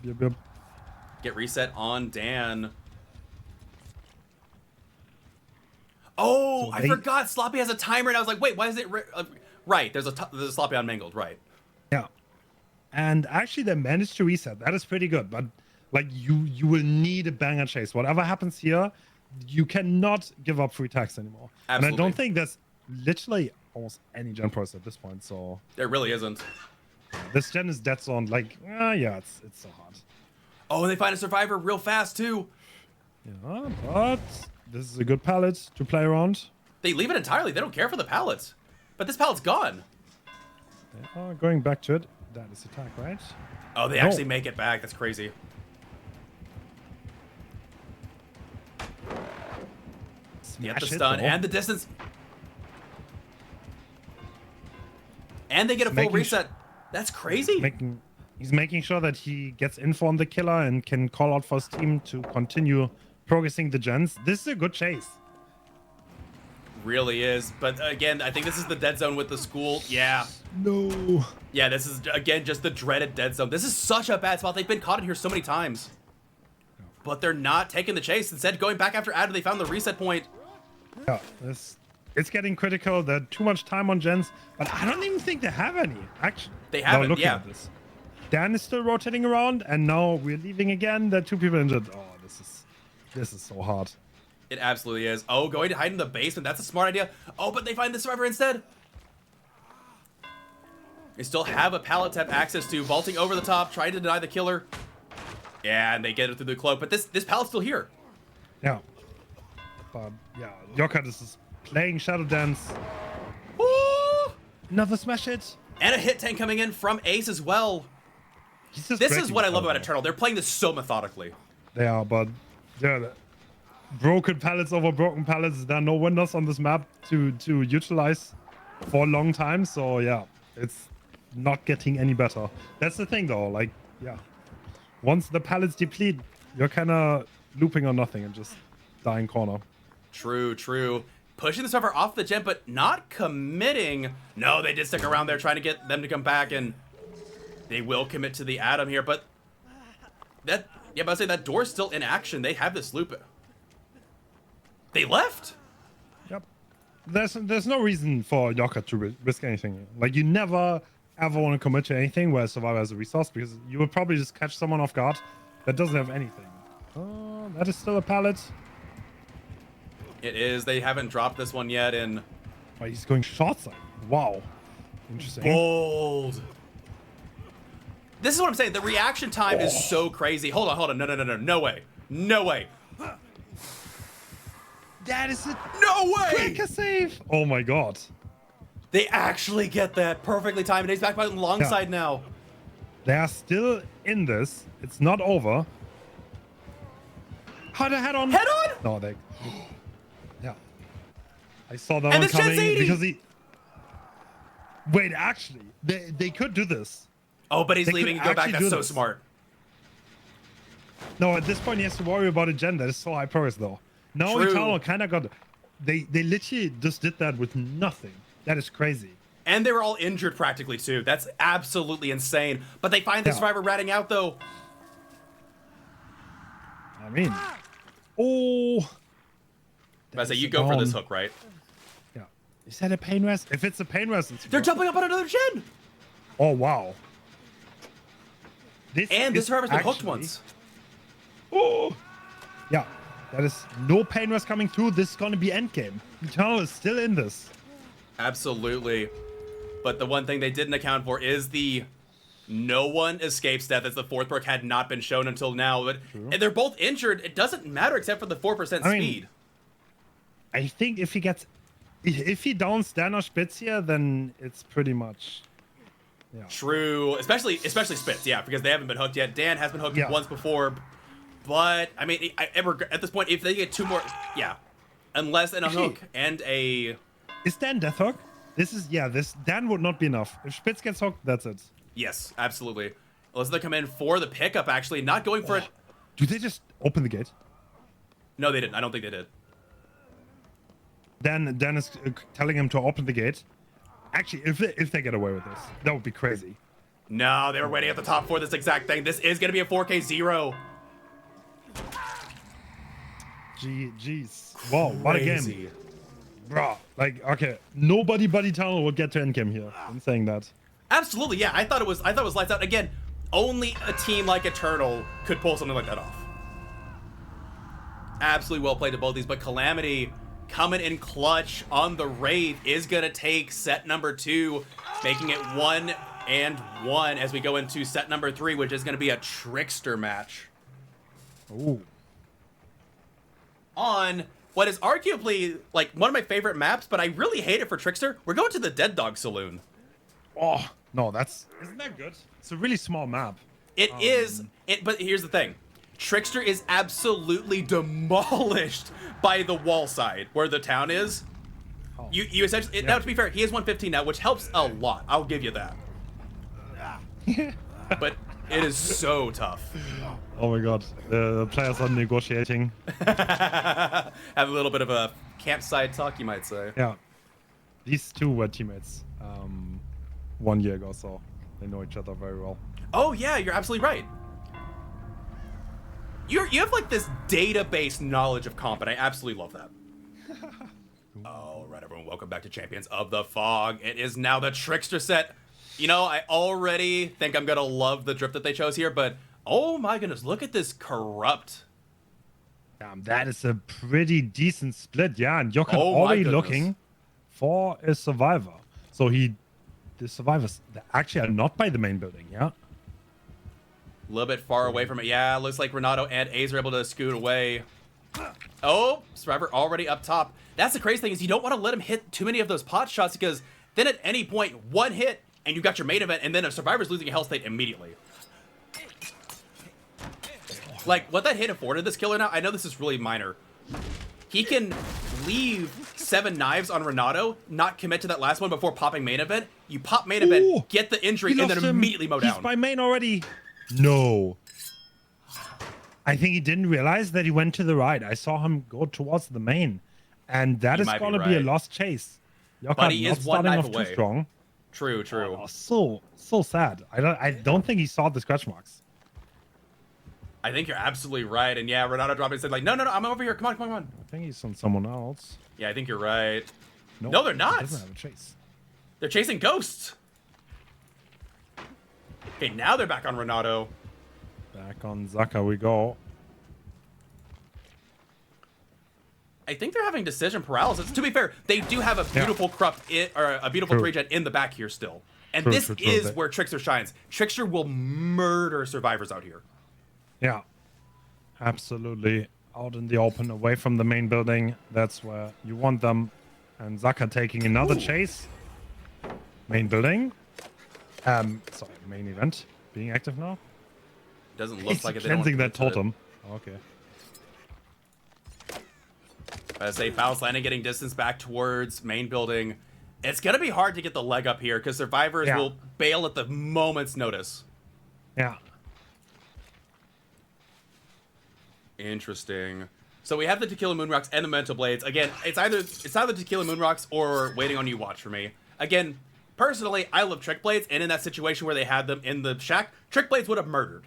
Get reset on Dan. Oh, I forgot Sloppy has a timer, and I was like, wait, why is it... right, there's a Sloppy on Mangled, right. Yeah. And actually, they managed to reset. That is pretty good. But like, you will need a banger chase. Whatever happens here, you cannot give up free tags anymore. Absolutely. And I don't think there's literally almost any gen progress at this point. So there really isn't. This gen is dead zone. Like, yeah, it's so hard. Oh, and they find a survivor real fast, too. Yeah, but this is a good pallet to play around. They leave it entirely. They don't care for the pallets. But this pallet's gone. They are going back to it. That is attack, right? Oh, they actually make it back. That's crazy. Get the stun and the distance. And they get a full reset. That's crazy. He's making sure that he gets info on the killer and can call out for his team to continue progressing the gens. This is a good chase. Really is. But again, I think this is the dead zone with the school. Yeah. No. Yeah, this is, again, just the dreaded dead zone. This is such a bad spot. They've been caught in here so many times. But they're not taking the chase. Instead, going back after Adam, they found the reset point. Yeah, it's getting critical. There's too much time on gens, but I don't even think they have any. Actually, they haven't. Yeah. At this. Dan is still rotating around, and now we're leaving again. There are 2 people injured. Oh, this is so hard. It absolutely is. Oh, going to hide in the basement. That's a smart idea. Oh, but they find the survivor instead. They still have a pallet to have access to. Vaulting over the top, trying to deny the killer. Yeah, and they get it through the cloak. But this pallet's still here. Yeah. But yeah, Yokat is just playing Shadow Dance. Ooh! Another smash hit. And a hit tank coming in from Ace as well. This is what I love about Eternal. They're playing this so methodically. They are, but yeah, broken pallets over broken pallets. There are no windows on this map to utilize for a long time. So yeah, it's not getting any better. That's the thing though. Like, yeah, once the pallets deplete, you're kind of looping on nothing and just dying corner. True. Pushing the server off the gen, but not committing. No, they did stick around there trying to get them to come back, and they will commit to the Atom here, but but I say that door's still in action. They have this loop. They left. Yep. There's no reason for Yokat to risk anything. Like, you never ever want to commit to anything where Survivor has a resource, because you would probably just catch someone off guard that doesn't have anything. Oh, that is still a pallet. It is. They haven't dropped this one yet. And Oh, he's going short side. Wow. Interesting. bold. This is what I'm saying. The reaction time is so crazy. Hold on. No way. That is a No way. cracker save. Oh my god. They actually get that perfectly timed. And he's back by the long side now. They are still in this. It's not over. How the head on? Head on? No, they. Yeah. I saw that And one this coming Jen's 80. because he. Wait, actually, they could do this. Oh, but he's They leaving could and go back. actually That's do so this. smart. No, at this point he has to worry about a gen. That is so high progress though. Now True. Eternal kind of got. They literally just did that with nothing. That is crazy. And they were all injured practically too. That's absolutely insane. But they find the Yeah. survivor ratting out though. I mean, oh. I say you go for this hook, right? Yeah. Is that a pain rest? If it's a pain rest, it's They're jumping up on another gen. Oh wow. And this is survivor's been hooked actually- once. Oh. Yeah. That is no pain rest coming through. This is gonna be endgame. Eternal is still in this. Absolutely. But the one thing they didn't account for is the no one escapes death, as the fourth perk had not been shown until now. But and they're both injured. It doesn't matter except for the 4% I mean, speed. I think if he downs Dan or Spitz here, then it's pretty much. Yeah. True, especially Spitz, yeah, because they haven't been hooked yet. Dan has been hooked Yeah. once before, but I mean, at this point, if they get two more, yeah, unless in a Actually- hook and a Is Dan death hook? This Dan would not be enough. If Spitz gets hooked, that's it. yes, absolutely. Unless they come in for the pickup, actually, not going for it. Do they just open the gate? No, they didn't. I don't think they did. Dan is telling him to open the gate. Actually, if they get away with this, that would be crazy. No, they were waiting at the top for this exact thing. This is gonna be a 4K 0. Jeez. Wow, what a game. Crazy. Bro, like, okay, nobody but Eternal would get to endgame here. I'm saying that. Absolutely, yeah. I thought it was lights out. Again, only a team like Eternal could pull something like that off. Absolutely well played to both these, but Calamity coming in clutch on the Wraith is gonna take set number 2, making it 1-1 as we go into set number 3, which is gonna be a Trickster match Ooh. on what is arguably like one of my favorite maps, but I really hate it for Trickster. We're going to the Dead Dog Saloon. Oh, no, isn't that good? It's a really small map. It is, but here's the thing. Trickster is absolutely demolished by the wall side where the town is. Oh. You essentially, now to be fair, he is 115 now, which helps a lot. I'll give you that. But it is so tough. Oh my god. The players are negotiating. Have a little bit of a campsite talk, you might say. Yeah. These two were teammates 1 year ago, so they know each other very well. Oh yeah, you're absolutely right. You have like this database knowledge of comp, and I absolutely love that. All right, everyone, welcome back to Champions of the Fog. It is now the Trickster set. You know, I already think I'm gonna love the drip that they chose here, but oh my goodness, look at this corrupt. That is a pretty decent split, yeah. And Jochen Oh my already goodness. looking for a survivor. So the survivors actually are not by the main building, yeah. A little bit far away from it. Yeah, looks like Renato and Ace are able to scoot away. Oh, Survivor already up top. That's the crazy thing, is you don't want to let him hit too many of those pot shots, because then at any point, one hit, and you've got your main event, and then a Survivor's losing a health state immediately. Like, what that hit afforded this killer now, I know this is really minor. He can leave 7 knives on Renato, not commit to that last one before popping main event. You pop main event, Ooh, get the injury, he and then lost him. immediately mow He's down. by main already. No. I think he didn't realize that he went to the right. I saw him go towards the main. And that You is might be going to be a right. lost chase. But he not is one starting knife off away. too strong. True, true. Oh, so sad. I don't think he saw the scratch marks. I think you're absolutely right. And yeah, Renato dropped it and said, like, no, I'm over here. Come on, come on, come on. I think he's on someone else. Yeah, I think you're right. No, No, they're he not. doesn't have a chase. They're chasing ghosts. Okay, now they're back on Renato. Back on Zaka we go. I think they're having decision paralysis. To be fair, they do have a beautiful or a beautiful 3-gen in the back here still. And this is where Trickster shines. Trickster will murder survivors out here. Yeah, absolutely. Out in the open, away from the main building. That's where you want them. And Zaka taking another chase. Main building. Sorry, main event being active now. Doesn't look like it. Cleansing that totem. Okay. I say bounce landing, getting distance back towards main building. It's gonna be hard to get the leg up here because survivors will bail at the moment's notice. Yeah. Interesting. So we have the Tequila Moonrocks and the Mental Blades. Again, it's either Tequila Moonrocks or Waiting on You Watch for me. Again, personally, I love Trick Blades, and in that situation where they had them in the shack, Trick Blades would have murdered.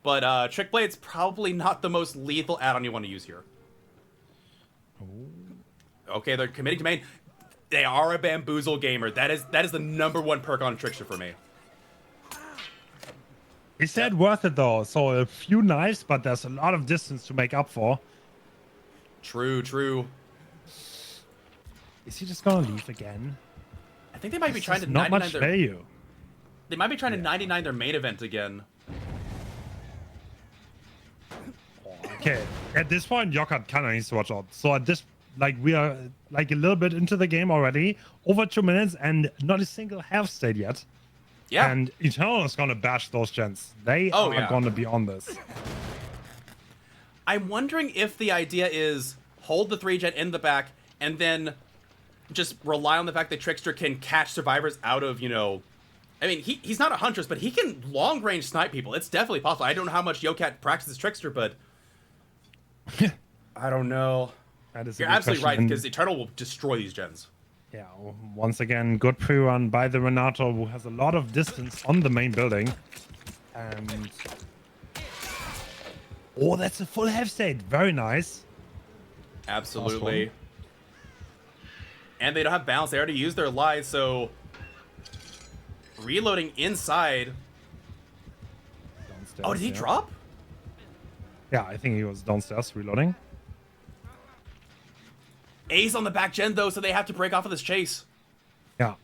But Trick Blades probably not the most lethal add-on you want to use here. Okay, they're committing to main. They are a bamboozle gamer. That is the #1 perk on Trickster for me. Is that worth it though? So a few knives, but there's a lot of distance to make up for. True, true. Is he just gonna leave again? I think they might be trying to not 99 much their value. They might be trying to 99 their main event again. Okay, at this point, Yokkat kind of needs to watch out. So at this, like, we are like a little bit into the game already, over 2 minutes, and not a single half state yet. Yeah. And Eternal is gonna bash those gens. They are gonna be on this. I'm wondering if the idea is hold the 3-gen in the back and then just rely on the fact that Trickster can catch survivors out of, you know... I mean, he's not a Huntress, but he can long-range snipe people. It's definitely possible. I don't know how much Yokkat practices Trickster, but... I don't know. That is You're absolutely right, because Eternal will destroy these gens. Yeah, once again, good pre-run by the Renato, who has a lot of distance on the main building. And... oh, that's a full half state. Very nice. Absolutely. And they don't have balance. They already used their lies, so... reloading inside. Downstairs, Oh, did he drop? Yeah, I think he was downstairs reloading. Ace on the back gen, though, so they have to break off of this chase. Yeah.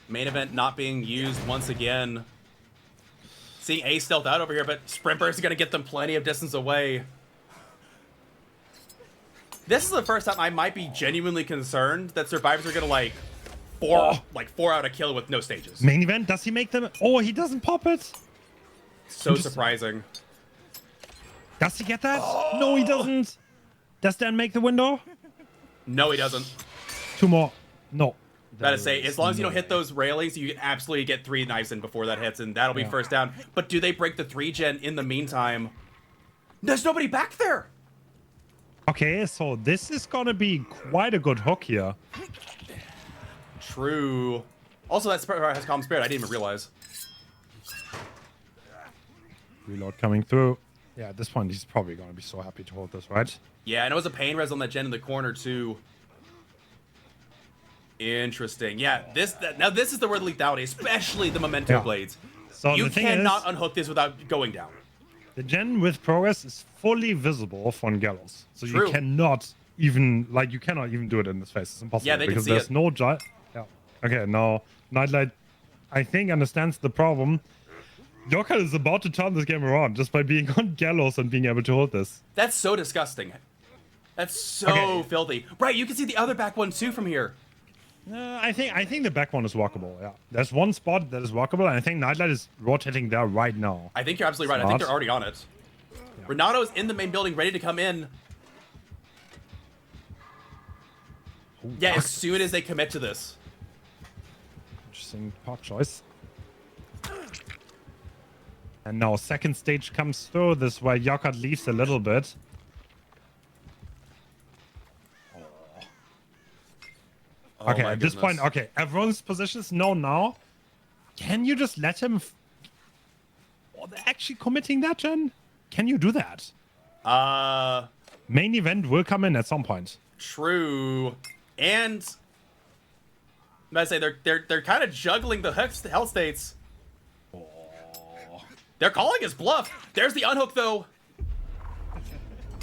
Main event not being used once again. Seeing Ace stealth out over here, but Sprint Burst is going to get them plenty of distance away. This is the first time I might be genuinely concerned that survivors are going to, like, four out a kill with no stages. Main event, does he make them? Oh, he doesn't pop it. So surprising. Does he get that? Oh. No, he doesn't. Does Dan make the window? No, he doesn't. 2 more. No. Gotta say, as long as you don't hit those railings, you absolutely get 3 knives in before that hits, and that'll be first down. But do they break the 3-gen in the meantime? There's nobody back there! Okay, so this is gonna be quite a good hook here. True. Also, that has Calm Spirit. I didn't even realize. Reload coming through. Yeah, at this point, he's probably gonna be so happy to hold this, right? Yeah, and it was a pain res on that gen in the corner, too. Interesting. Yeah, now this is the word lethality, especially the Memento Blades. So you cannot unhook this without going down. The gen with progress is fully visible from Gallows. So you cannot even, like, you cannot even do it in this phase. It's impossible. Yeah, they because can see there's no giant. Yeah. Okay, now Nightlight, I think, understands the problem. Yokkat is about to turn this game around just by being on Gallows and being able to hold this. That's so disgusting. That's so filthy. Right, you can see the other back one too from here. I think the back one is walkable. Yeah, there's one spot that is walkable, and I think Nightlight is rotating there right now. I think you're absolutely right. I think they're already on it. Yeah. Renato's in the main building, ready to come in. Ooh, yeah, as soon as they commit to this. Interesting park choice. And now second stage comes through. This way Yokkat leaves a little bit. Oh, okay, at this point, okay, everyone's positions known now. Can you just let him... oh, they're actually committing that, Jen? Can you do that? Main event will come in at some point. True. And I'm about to say they're kind of juggling the health states. They're calling his bluff. There's the unhook though.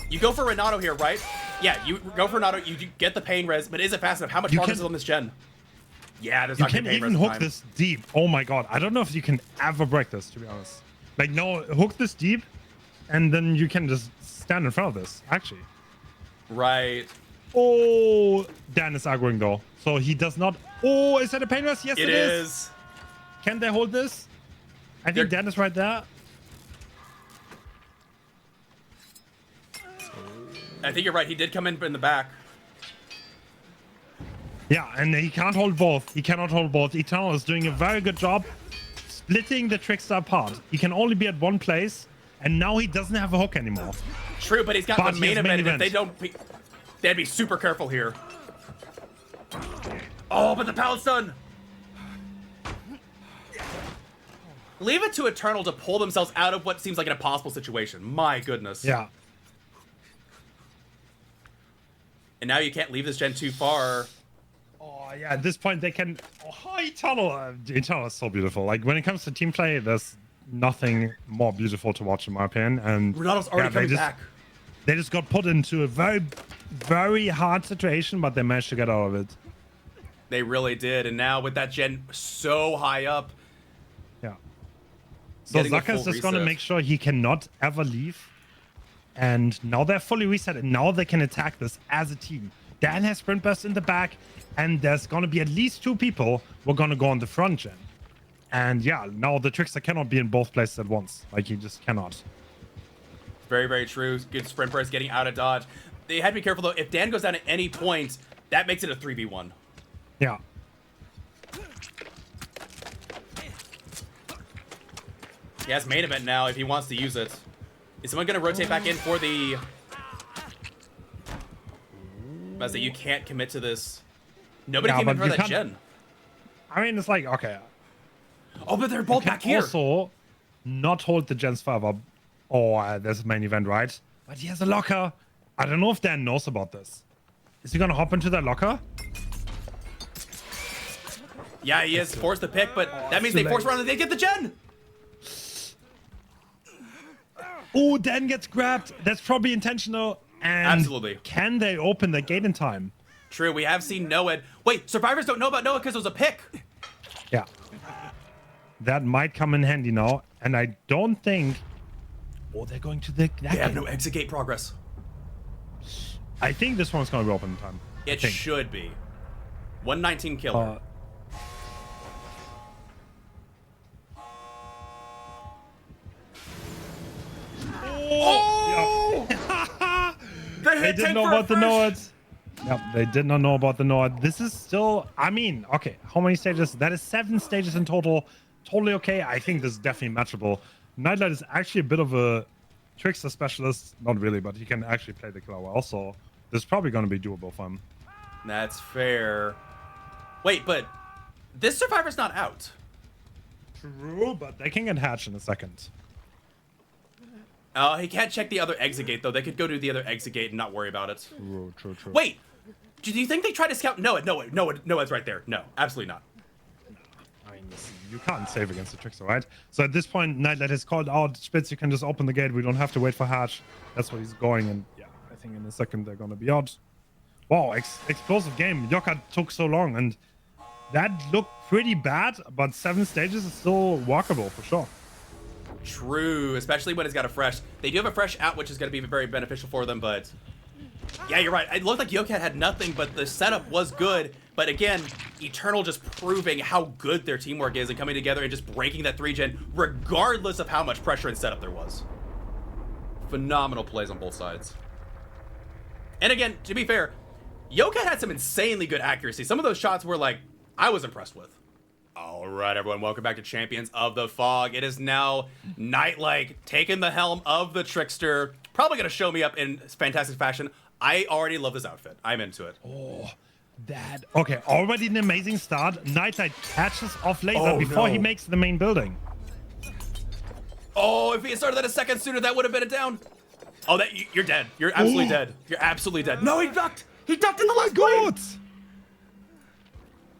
You go for Renato here, right? Yeah, you go for Renato. You get the pain res, but is it fast enough? How much progress is on this gen? Yeah, there's not you gonna can be pain even res hook time. this deep. Oh my god, I don't know if you can ever break this, to be honest. Like, no, hook this deep, and then you can just stand in front of this. Actually. Right. Oh, Dan is aggroing though, so he does not. Oh, is that a pain res? Yes, It is. Can they hold this? I think Dan is right there. I think you're right. He did come in the back. Yeah, and he can't hold both. He cannot hold both. Eternal is doing a very good job splitting the Trickster apart. He can only be at one place, and now he doesn't have a hook anymore. True, but he's got But the he main has main event. If event. they'd be super careful here. Oh, but the pallet stun. Leave it to Eternal to pull themselves out of what seems like an impossible situation. My goodness. Yeah. And now you can't leave this gen too far. Oh, yeah, at this point they can... Oh, Eternal! Eternal is so beautiful. Like, when it comes to team play, there's nothing more beautiful to watch, in my opinion. And Renato's already coming back. They just got put into a very, very hard situation, but they managed to get out of it. They really did. And now with that gen so high up, Yeah. So Getting a Zaka's full just going to reset. make sure he cannot ever leave. And now they're fully reset, and now they can attack this as a team. Dan has sprint burst in the back, and there's going to be at least 2 people who are going to go on the front gen. And yeah, now the Trickster cannot be in both places at once. Like, he just cannot. very, very true. Good sprint burst getting out of dodge. They had to be careful though. If Dan goes down at any point, that makes it a 3v1. Yeah. He has main event now if he wants to use it. Is someone going to rotate back in for the... I say you can't commit to this. Nobody Yeah, came in but for you that can't- gen. I mean, it's like, okay. Oh, but they're both Can back here. also not hold the gens forever. Oh, there's a main event, right? But he has a locker. I don't know if Dan knows about this. Is he going to hop into that locker? Yeah, he is forced to pick, but that means too they force late. around and they get the gen. Oh, Dan gets grabbed. That's probably intentional. And Absolutely. Can they open the gate in time? True, we have seen Noah. Wait, survivors don't know about Noah because it was a pick. Yeah. That might come in handy now. And I don't think... Oh, they're going to the... They have no exit gate progress. I think this one's going to be open in time. It should be. 119 killer. Oh! The They hit didn't tank know for about the fresh. Noads. Yep, they did not know about the Noad. This is still, I mean, okay, how many stages? That is 7 stages in total. Totally okay. I think this is definitely matchable. Nightlight is actually a bit of a trickster specialist. Not really, but he can actually play the killer well. So this is probably going to be doable for him. That's fair. Wait, but this survivor's not out. True, but they can get hatched in a second. He can't check the other exit gate, though. They could go to the other exit gate and not worry about it. True. Wait, do you think they tried to scout? No, Noah's right there. No, absolutely not. I mean, you can't save against the trickster, right? So at this point, Nightlight has called out, Spitz, you can just open the gate. We don't have to wait for hatch. That's what he's going, and yeah, I think in a second they're going to be out. Wow, explosive game. Yoka took so long, and that looked pretty bad, but 7 stages is still walkable for sure. True, especially when it's got a fresh. They do have a fresh out, which is going to be very beneficial for them, but... Yeah, you're right. It looked like Yokat had nothing, but the setup was good. But again, Eternal just proving how good their teamwork is and coming together and just breaking that 3-gen, regardless of how much pressure and setup there was. Phenomenal plays on both sides. And again, to be fair, Yokat had some insanely good accuracy. Some of those shots were like, I was impressed with. All right, everyone, welcome back to Champions of the Fog. It is now Nightlight taking the helm of the Trickster. Probably going to show me up in fantastic fashion. I already love this outfit. I'm into it. Oh, that... Okay, already an amazing start. Nightlight catches off laser before he makes the main building. Oh, if he had started that a second sooner, that would have been it down. Oh, you're dead. You're absolutely dead. You're absolutely dead. No, he ducked. He ducked in the last lane.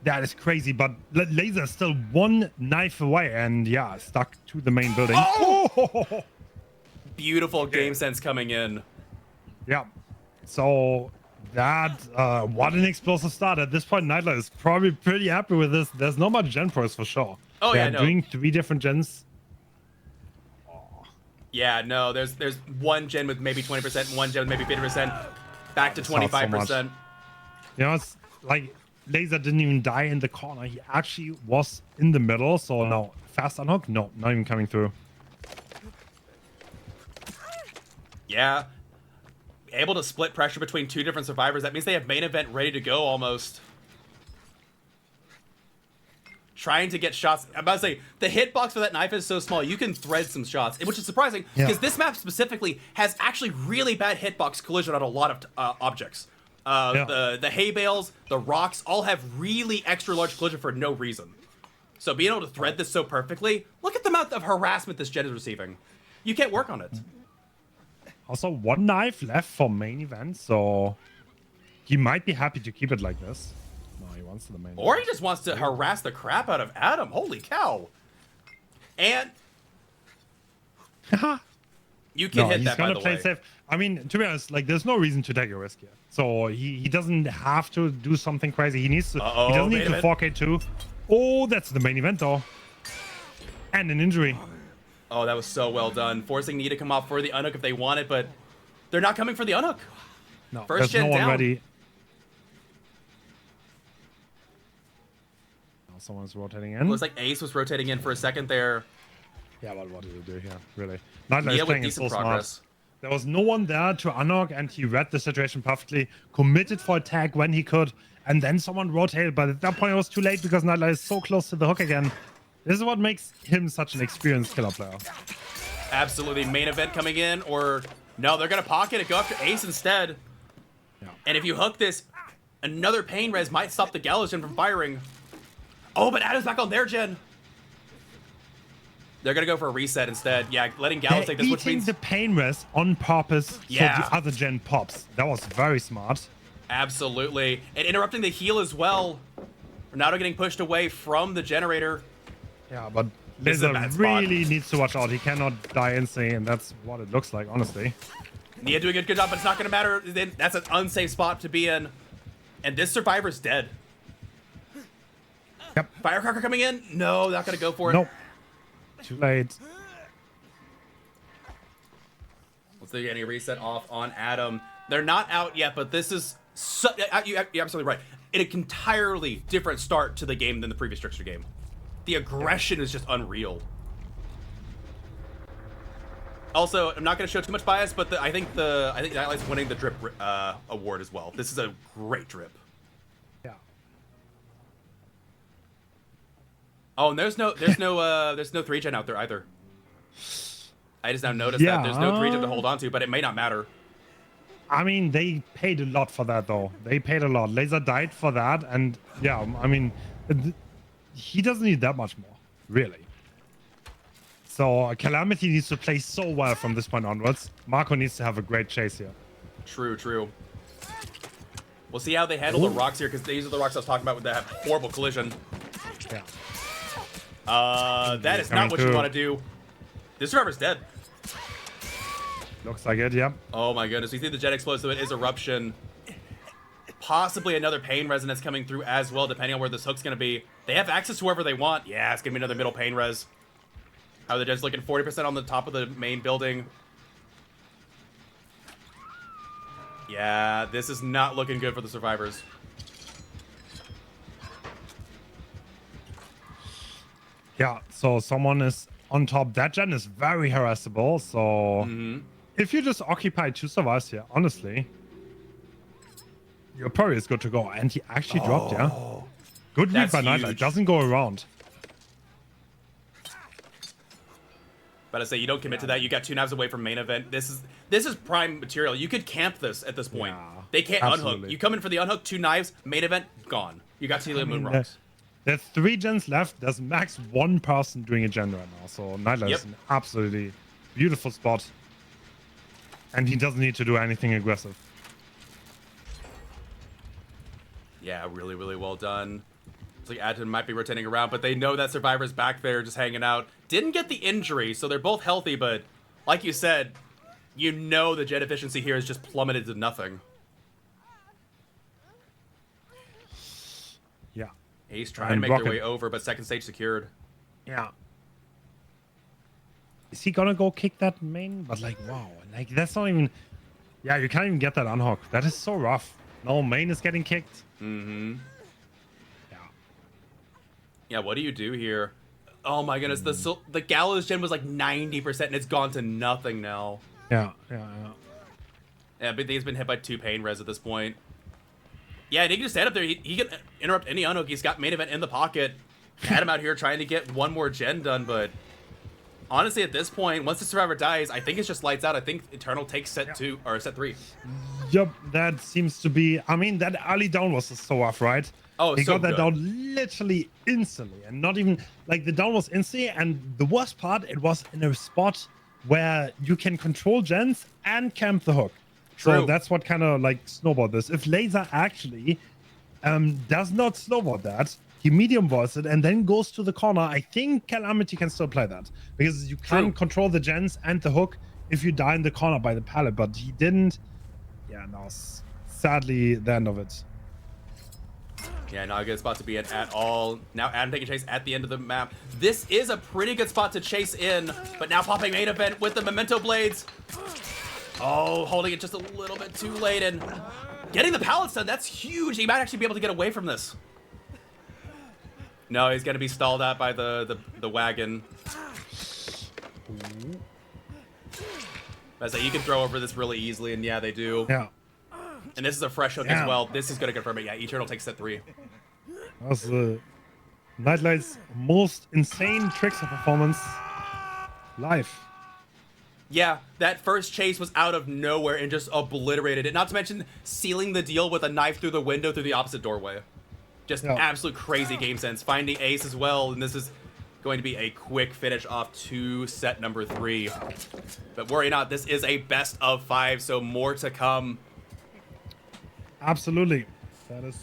That is crazy, but Laser is still one knife away, and yeah, stuck to the main building. Oh! Beautiful game sense coming in. Yeah. So that what an explosive start. At this point, Nightlight is probably pretty happy with this. There's not much gen pros for sure. Oh yeah, no. Doing 3 different gens. Yeah, no. There's one gen with maybe 20%, and one gen with maybe 50%, back to 25%. So you know, it's like Laser didn't even die in the corner. He actually was in the middle. So no, fast unhook. No, not even coming through. Yeah. Able to split pressure between 2 different survivors. That means they have main event ready to go almost. Trying to get shots. I'm about to say, the hitbox for that knife is so small, you can thread some shots, which is surprising, because this map specifically has actually really bad hitbox collision on a lot of objects. The hay bales, the rocks, all have really extra large collision for no reason. So being able to thread this so perfectly, look at the amount of harassment this gen is receiving. You can't work on it. Also, 1 knife left for main event, so he might be happy to keep it like this. No, he wants to the main Or event. he just wants to harass the crap out of Adam. Holy cow. And you can hit that, by the way. He's gonna play safe. I mean, to be honest, like, there's no reason to take a risk here. So he doesn't have to do something crazy. He needs to. He doesn't need to 4K2. Oh, that's the main event, though. And an injury. Oh, that was so well done. Forcing Knee to come off for the unhook if they want it, but they're not coming for the unhook. No, First gen no one down. ready. Now someone's rotating in. Looks like Ace was rotating in for a second there. Yeah, well, what did he do here? Really? Nightlight is Nia with playing it decent so progress. smart. There was no one there to unhook, and he read the situation perfectly, committed for attack when he could, and then someone rotated, but at that point it was too late because Nightlight is so close to the hook again. This is what makes him such an experienced killer player. Absolutely. Main event coming in, or no, they're going to pocket it, go after Ace instead. Yeah. And if you hook this, another pain res might stop the Gallows gen from firing. Oh, but Adam's back on their gen. They're going to go for a reset instead. Yeah, letting Gallows take this, which means the pain res on purpose so the other gen pops. That was very smart. Absolutely. And interrupting the heal as well. Ronaldo getting pushed away from the generator. Yeah, but This is a Laser bad spot. really needs to watch out. He cannot die instantly, and that's what it looks like, honestly. Nia doing a good job, but it's not going to matter. That's an unsafe spot to be in. And this survivor's dead. Yep. Firecracker coming in? No, not going to go for it. Nope. Too late. Let's see any reset off on Adam. They're not out yet, but this is... you're absolutely right. An entirely different start to the game than the previous Trickster game. The aggression is just unreal. Also, I'm not going to show too much bias, but I think Nightlight's winning the drip award as well. This is a great drip. Yeah. Oh, and there's no 3-gen out there either. I just now noticed that there's no 3-gen to hold on to, but it may not matter. I mean, they paid a lot for that, though. They paid a lot. Laser died for that, and yeah, I mean, he doesn't need that much more, really. So Calamity needs to play so well from this point onwards. Marco needs to have a great chase here. True, true. We'll see how they handle the rocks here, because these are the rocks I was talking about that have horrible collision. Yeah. That is not what you want to do. This survivor's dead. Looks like it, yep. Oh my goodness, we see the jet explosive, it is eruption. Possibly another pain resonance coming through as well, depending on where this hook's going to be. They have access to wherever they want. Yeah, it's going to be another middle pain res. How they're just looking 40% on the top of the main building. Yeah, this is not looking good for the survivors. Yeah, so someone is on top. That gen is very harassable, so if you just occupy 2 survives here, honestly, your probably is good to go. And he actually dropped, yeah? Good read by Nightlight. Doesn't go around. But I say you don't commit to that. You got 2 knives away from main event. This is prime material. You could camp this at this point. Yeah, they can't absolutely. unhook. You come in for the unhook, 2 knives, main event, gone. You got Telia Moon rocks. There's 3 gens left. There's max 1 person doing a gen right now. So Nightlight is an absolutely beautiful spot. And he doesn't need to do anything aggressive. Yeah, really, really well done. It's like Adton might be rotating around, but they know that Survivor's back there just hanging out. Didn't get the injury, so they're both healthy, but like you said, you know the jet efficiency here is just plummeted to nothing. Yeah. He's trying to make their way over, but second stage secured. Yeah. Is he gonna go kick that main? But like, wow, like that's not even. Yeah, you can't even get that unhook. That is so rough. No, main is getting kicked. Mm-hmm. Yeah. Yeah, what do you do here? Oh my goodness, the Gallows gen was like 90% and it's gone to nothing now. Yeah. Yeah, but he's been hit by 2 pain res at this point. Yeah, and he can just stand up there. He can interrupt any unhook. He's got main event in the pocket. Had him out here trying to get one more gen done, but honestly, at this point, once the Survivor dies, I think it's just lights out. I think Eternal takes set 2 or set 3. Yep, that seems to be. I mean, that early down was so rough, right? Oh, he so got that good. down literally instantly, and not even like the down was instantly. And the worst part, it was in a spot where you can control gens and camp the hook. True. So that's what kind of like snowballed this. If Laser actually does not snowball that, he medium balls it and then goes to the corner, I think Calamity can still play that because you can control the gens and the hook if you die in the corner by the pallet, but he didn't. Yeah, no, sadly the end of it. Yeah, not a good spot to be in at all. Now Adam taking chase at the end of the map. This is a pretty good spot to chase in, but now popping main event with the Memento Blades. Oh, holding it just a little bit too late and getting the pallets done. That's huge. He might actually be able to get away from this. No, he's going to be stalled out by the wagon. I say you can throw over this really easily, and yeah, they do. Yeah. And this is a fresh hook as well. This is going to confirm it. Yeah, Eternal takes set 3. That was Nightlight's most insane trickster performance live. Yeah, that first chase was out of nowhere and just obliterated it. Not to mention sealing the deal with a knife through the window through the opposite doorway. Just absolute crazy game sense. Finding ace as well, and this is going to be a quick finish off to set number 3. But worry not, this is a best of 5, so more to come. Absolutely. That is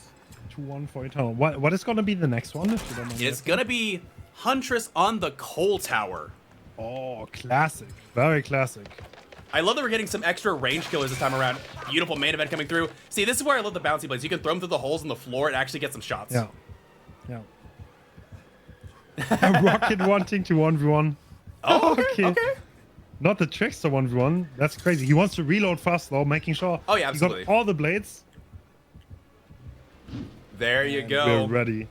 2-1 for Eternal. What is going to be the next one? If you don't mind It's going to be Huntress on the Coal Tower. Oh, classic. Very classic. I love that we're getting some extra range killers this time around. Beautiful main event coming through. See, this is where I love the bouncy blades. You can throw them through the holes in the floor and actually get some shots. Yeah. Rocket wanting to 1v1. Oh, okay. Not the trickster 1v1. That's crazy. He wants to reload fast though, making sure Oh, yeah, absolutely. he got all the blades. There you go. We're ready.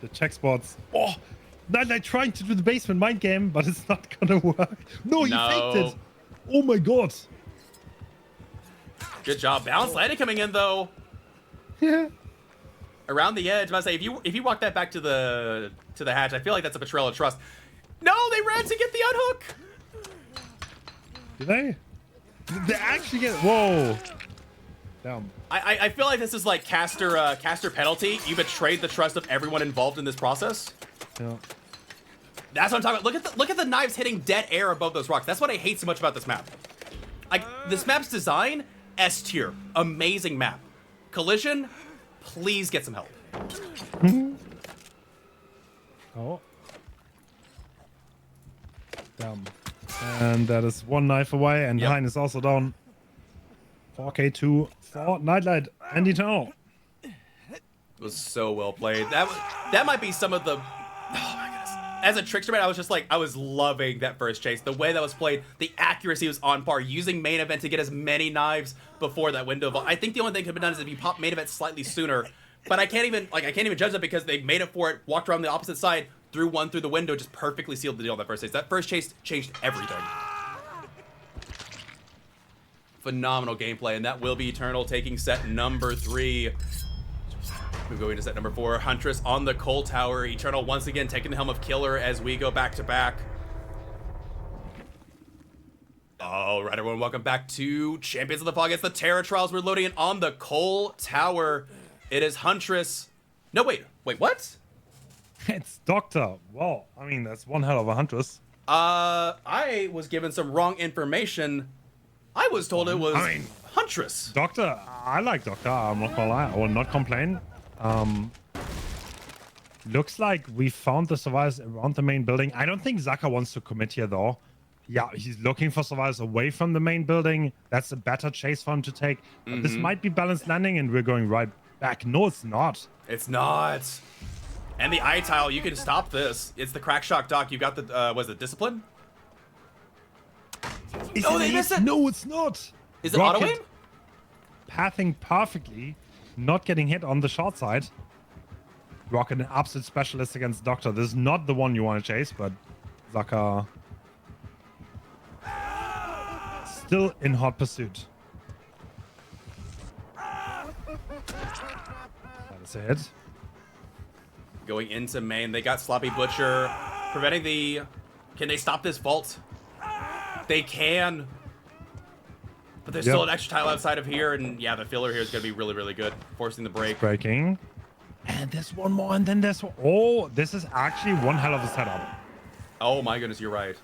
The check spots. Oh, Nightlight trying to do the basement mind game, but it's not gonna work. No, he faked it. Oh my god. Good job. Balance landing coming in though. Yeah. Around the edge. I must say, if you walk that back to the hatch, I feel like that's a betrayal of trust. No, they ran to get the unhook. Did they? They actually get. Whoa. Damn. I feel like this is like caster penalty. You betrayed the trust of everyone involved in this process. Yeah. That's what I'm talking about. Look at the knives hitting dead air above those rocks. That's what I hate so much about this map. Like this map's design, S tier, amazing map. Collision, please get some help. Oh. Damn. And that is one knife away, and Hein is also down. 4K2 for Nightlight and Eternal. It was so well played. That might be some of the. Oh my goodness. As a trickster man, I was loving that first chase. The way that was played, the accuracy was on par. Using main event to get as many knives before that window. I think the only thing that could be done is if you pop main event slightly sooner. But I can't even judge that because they made it for it, walked around the opposite side, threw one through the window, just perfectly sealed the deal on that first chase. That first chase changed everything. Phenomenal gameplay, and that will be Eternal taking set number 3. We're going to set number 4. Huntress on the Coal Tower. Eternal once again taking the helm of Killer as we go back to back. All right, everyone, welcome back to Champions of the Fog. It's the Terror Trials. We're loading in on the Coal Tower. It is Huntress. No, wait, what? It's Doctor. Wow, I mean, that's one hell of a Huntress. I was given some wrong information. I was told it was Huntress. Doctor, I like Doctor. I'm not gonna lie. I will not complain. Looks like we found the survivors around the main building. I don't think Zaka wants to commit here, though. Yeah, he's looking for survivors away from the main building. That's a better chase for him to take. But this might be balanced landing, and we're going right back. No, it's not. It's not. And the eye tile, you can stop this. It's the crack shock doc. You got the, was it discipline? Oh, they missed it. No, it's not. Is it auto aim? Pathing perfectly, not getting hit on the short side. Rocket, an absolute specialist against Doctor. This is not the one you want to chase, but Zaka still in hot pursuit. That is a hit. Going into main, they got Sloppy Butcher, preventing the... Can they stop this vault? They can. But there's still an extra tile outside of here, and yeah, the filler here is going to be really, really good. Forcing the break. Breaking. And there's one more, and then there's... Oh, this is actually one hell of a setup. Oh my goodness, you're right.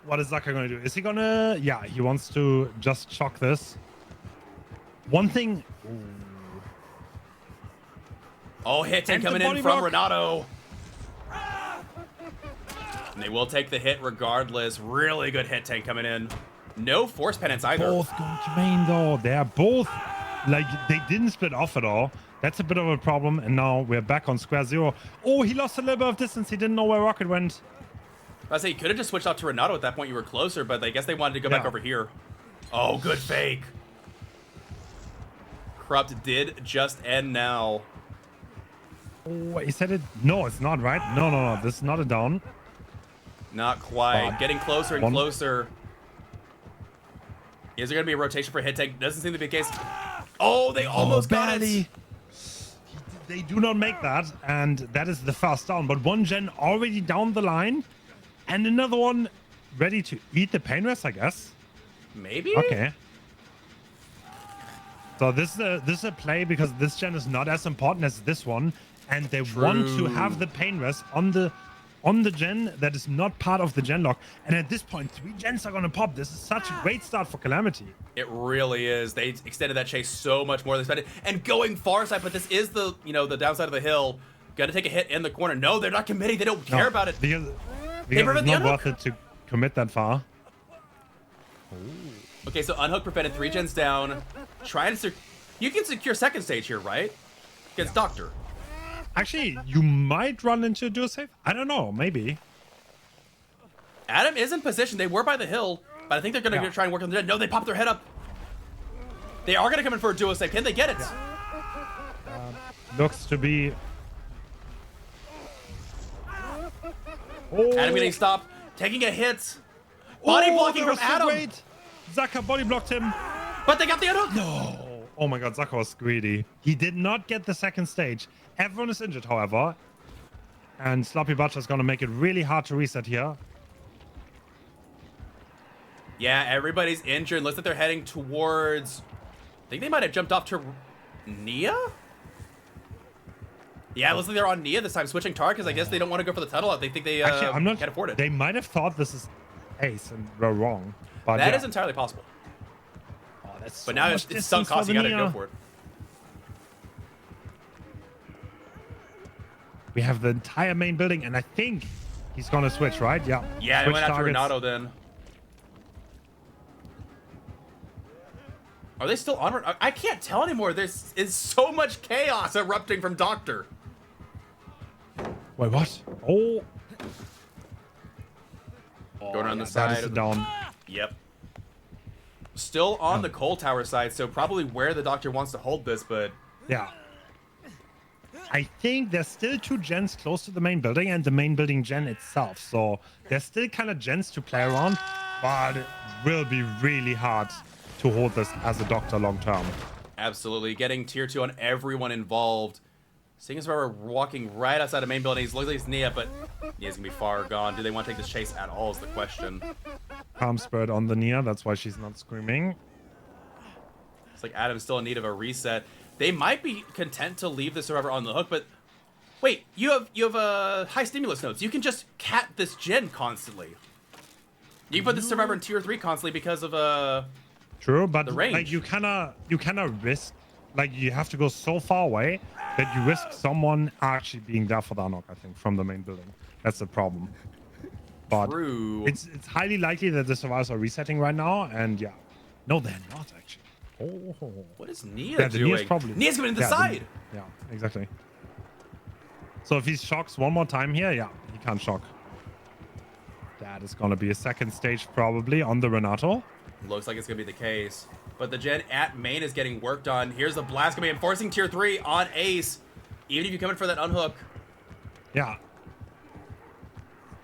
What is Zaka going to do? Is he going to... Yeah, he wants to just shock this. One thing... Ooh. Oh, hit tank coming in from Renato. And they will take the hit regardless. Really good hit tank coming in. No force penance either. Both going to main, though. They're both... Like, they didn't split off at all. That's a bit of a problem, and now we're back on square zero. Oh, he lost a little bit of distance. He didn't know where Rocket went. I say, you could have just switched out to Renato at that point. You were closer, but I guess they wanted to go back over here. Oh, good fake. Corrupt did just end now. Oh, he said it. No, it's not, right? No. This is not a down. Not quite. Getting closer and closer. Is there going to be a rotation for hit tank? Doesn't seem to be the case. Oh, they almost got it. They do not make that, and that is the first down. But one gen already down the line, and another one ready to eat the pain rest, I guess. Maybe? Okay. So this is a play because this gen is not as important as this one, and they want to have the pain rest on the gen that is not part of the gen lock. And at this point, 3 gens are going to pop. This is such a great start for Calamity. It really is. They extended that chase so much more than expected. And going far side, but this is the, the downside of the hill. Got to take a hit in the corner. No, they're not committing. They don't care about it. Because it's not worth it to commit that far. Ooh. Okay, so Unhook prevented 3 gens down. Trying to... You can secure second stage here, right? Against Doctor. Actually, you might run into a duo save. I don't know. Maybe. Adam is in position. They were by the hill, but I think they're going to try and work on the gen. No, they popped their head up. They are going to come in for a duo save. Can they get it? Looks to be... Oh. Adam getting stopped. Taking a hit. Body blocking from Adam. Great. Zaka body blocked him. But they got the unhook. No. Oh my god, Zaka was greedy. He did not get the second stage. Everyone is injured, however. And Sloppy Butcher is going to make it really hard to reset here. Yeah, everybody's injured. Looks like they're heading towards... I think they might have jumped off to Nia? Yeah, it looks like they're on Nia this time, switching targets. I guess they don't want to go for the tunnel. They think they Actually, can't afford it. They might have thought this is Ace and we're wrong. But that is entirely possible. Oh, that's but now it's sunk cost. You got to go for it. We have the entire main building, and I think he's going to switch, right? Yeah. Yeah, they went after Renato then. Are they still onward? I can't tell anymore. There's so much chaos erupting from Doctor. Wait, what? Oh. Going on the side. That is down. Yep. Still on the coal tower side, so probably where the Doctor wants to hold this, but... Yeah. I think there's still 2 gens close to the main building and the main building gen itself. So there's still kind of gens to play around, but it will be really hard to hold this as a Doctor long term. Absolutely. Getting tier 2 on everyone involved. Seeing as we're walking right outside of main building, he looks like it's Nia, but Nia's going to be far gone. Do they want to take this chase at all is the question. Calm Spirit on the Nia. That's why she's not screaming. It's like Adam's still in need of a reset. They might be content to leave the Survivor on the hook, but wait, you have high stimulus nodes. You can just cat this gen constantly. You can put the Survivor in tier 3 constantly because of True, but the range. Like you kinda risk like you have to go so far away that you risk someone actually being there for the unlock, I think, from the main building. That's the problem. But True. it's highly likely that the survivors are resetting right now, and yeah. No, they're not actually. Oh. What is Nia Yeah, the doing? Nia's probably Nia's going to the yeah, side. Yeah, exactly. So if he shocks one more time here, yeah, he can't shock. That is going to be a second stage probably on the Renato. Looks like it's going to be the case. But the gen at main is getting worked on. Here's the blast coming in, forcing tier 3 on Ace. Even if you come in for that unhook. Yeah.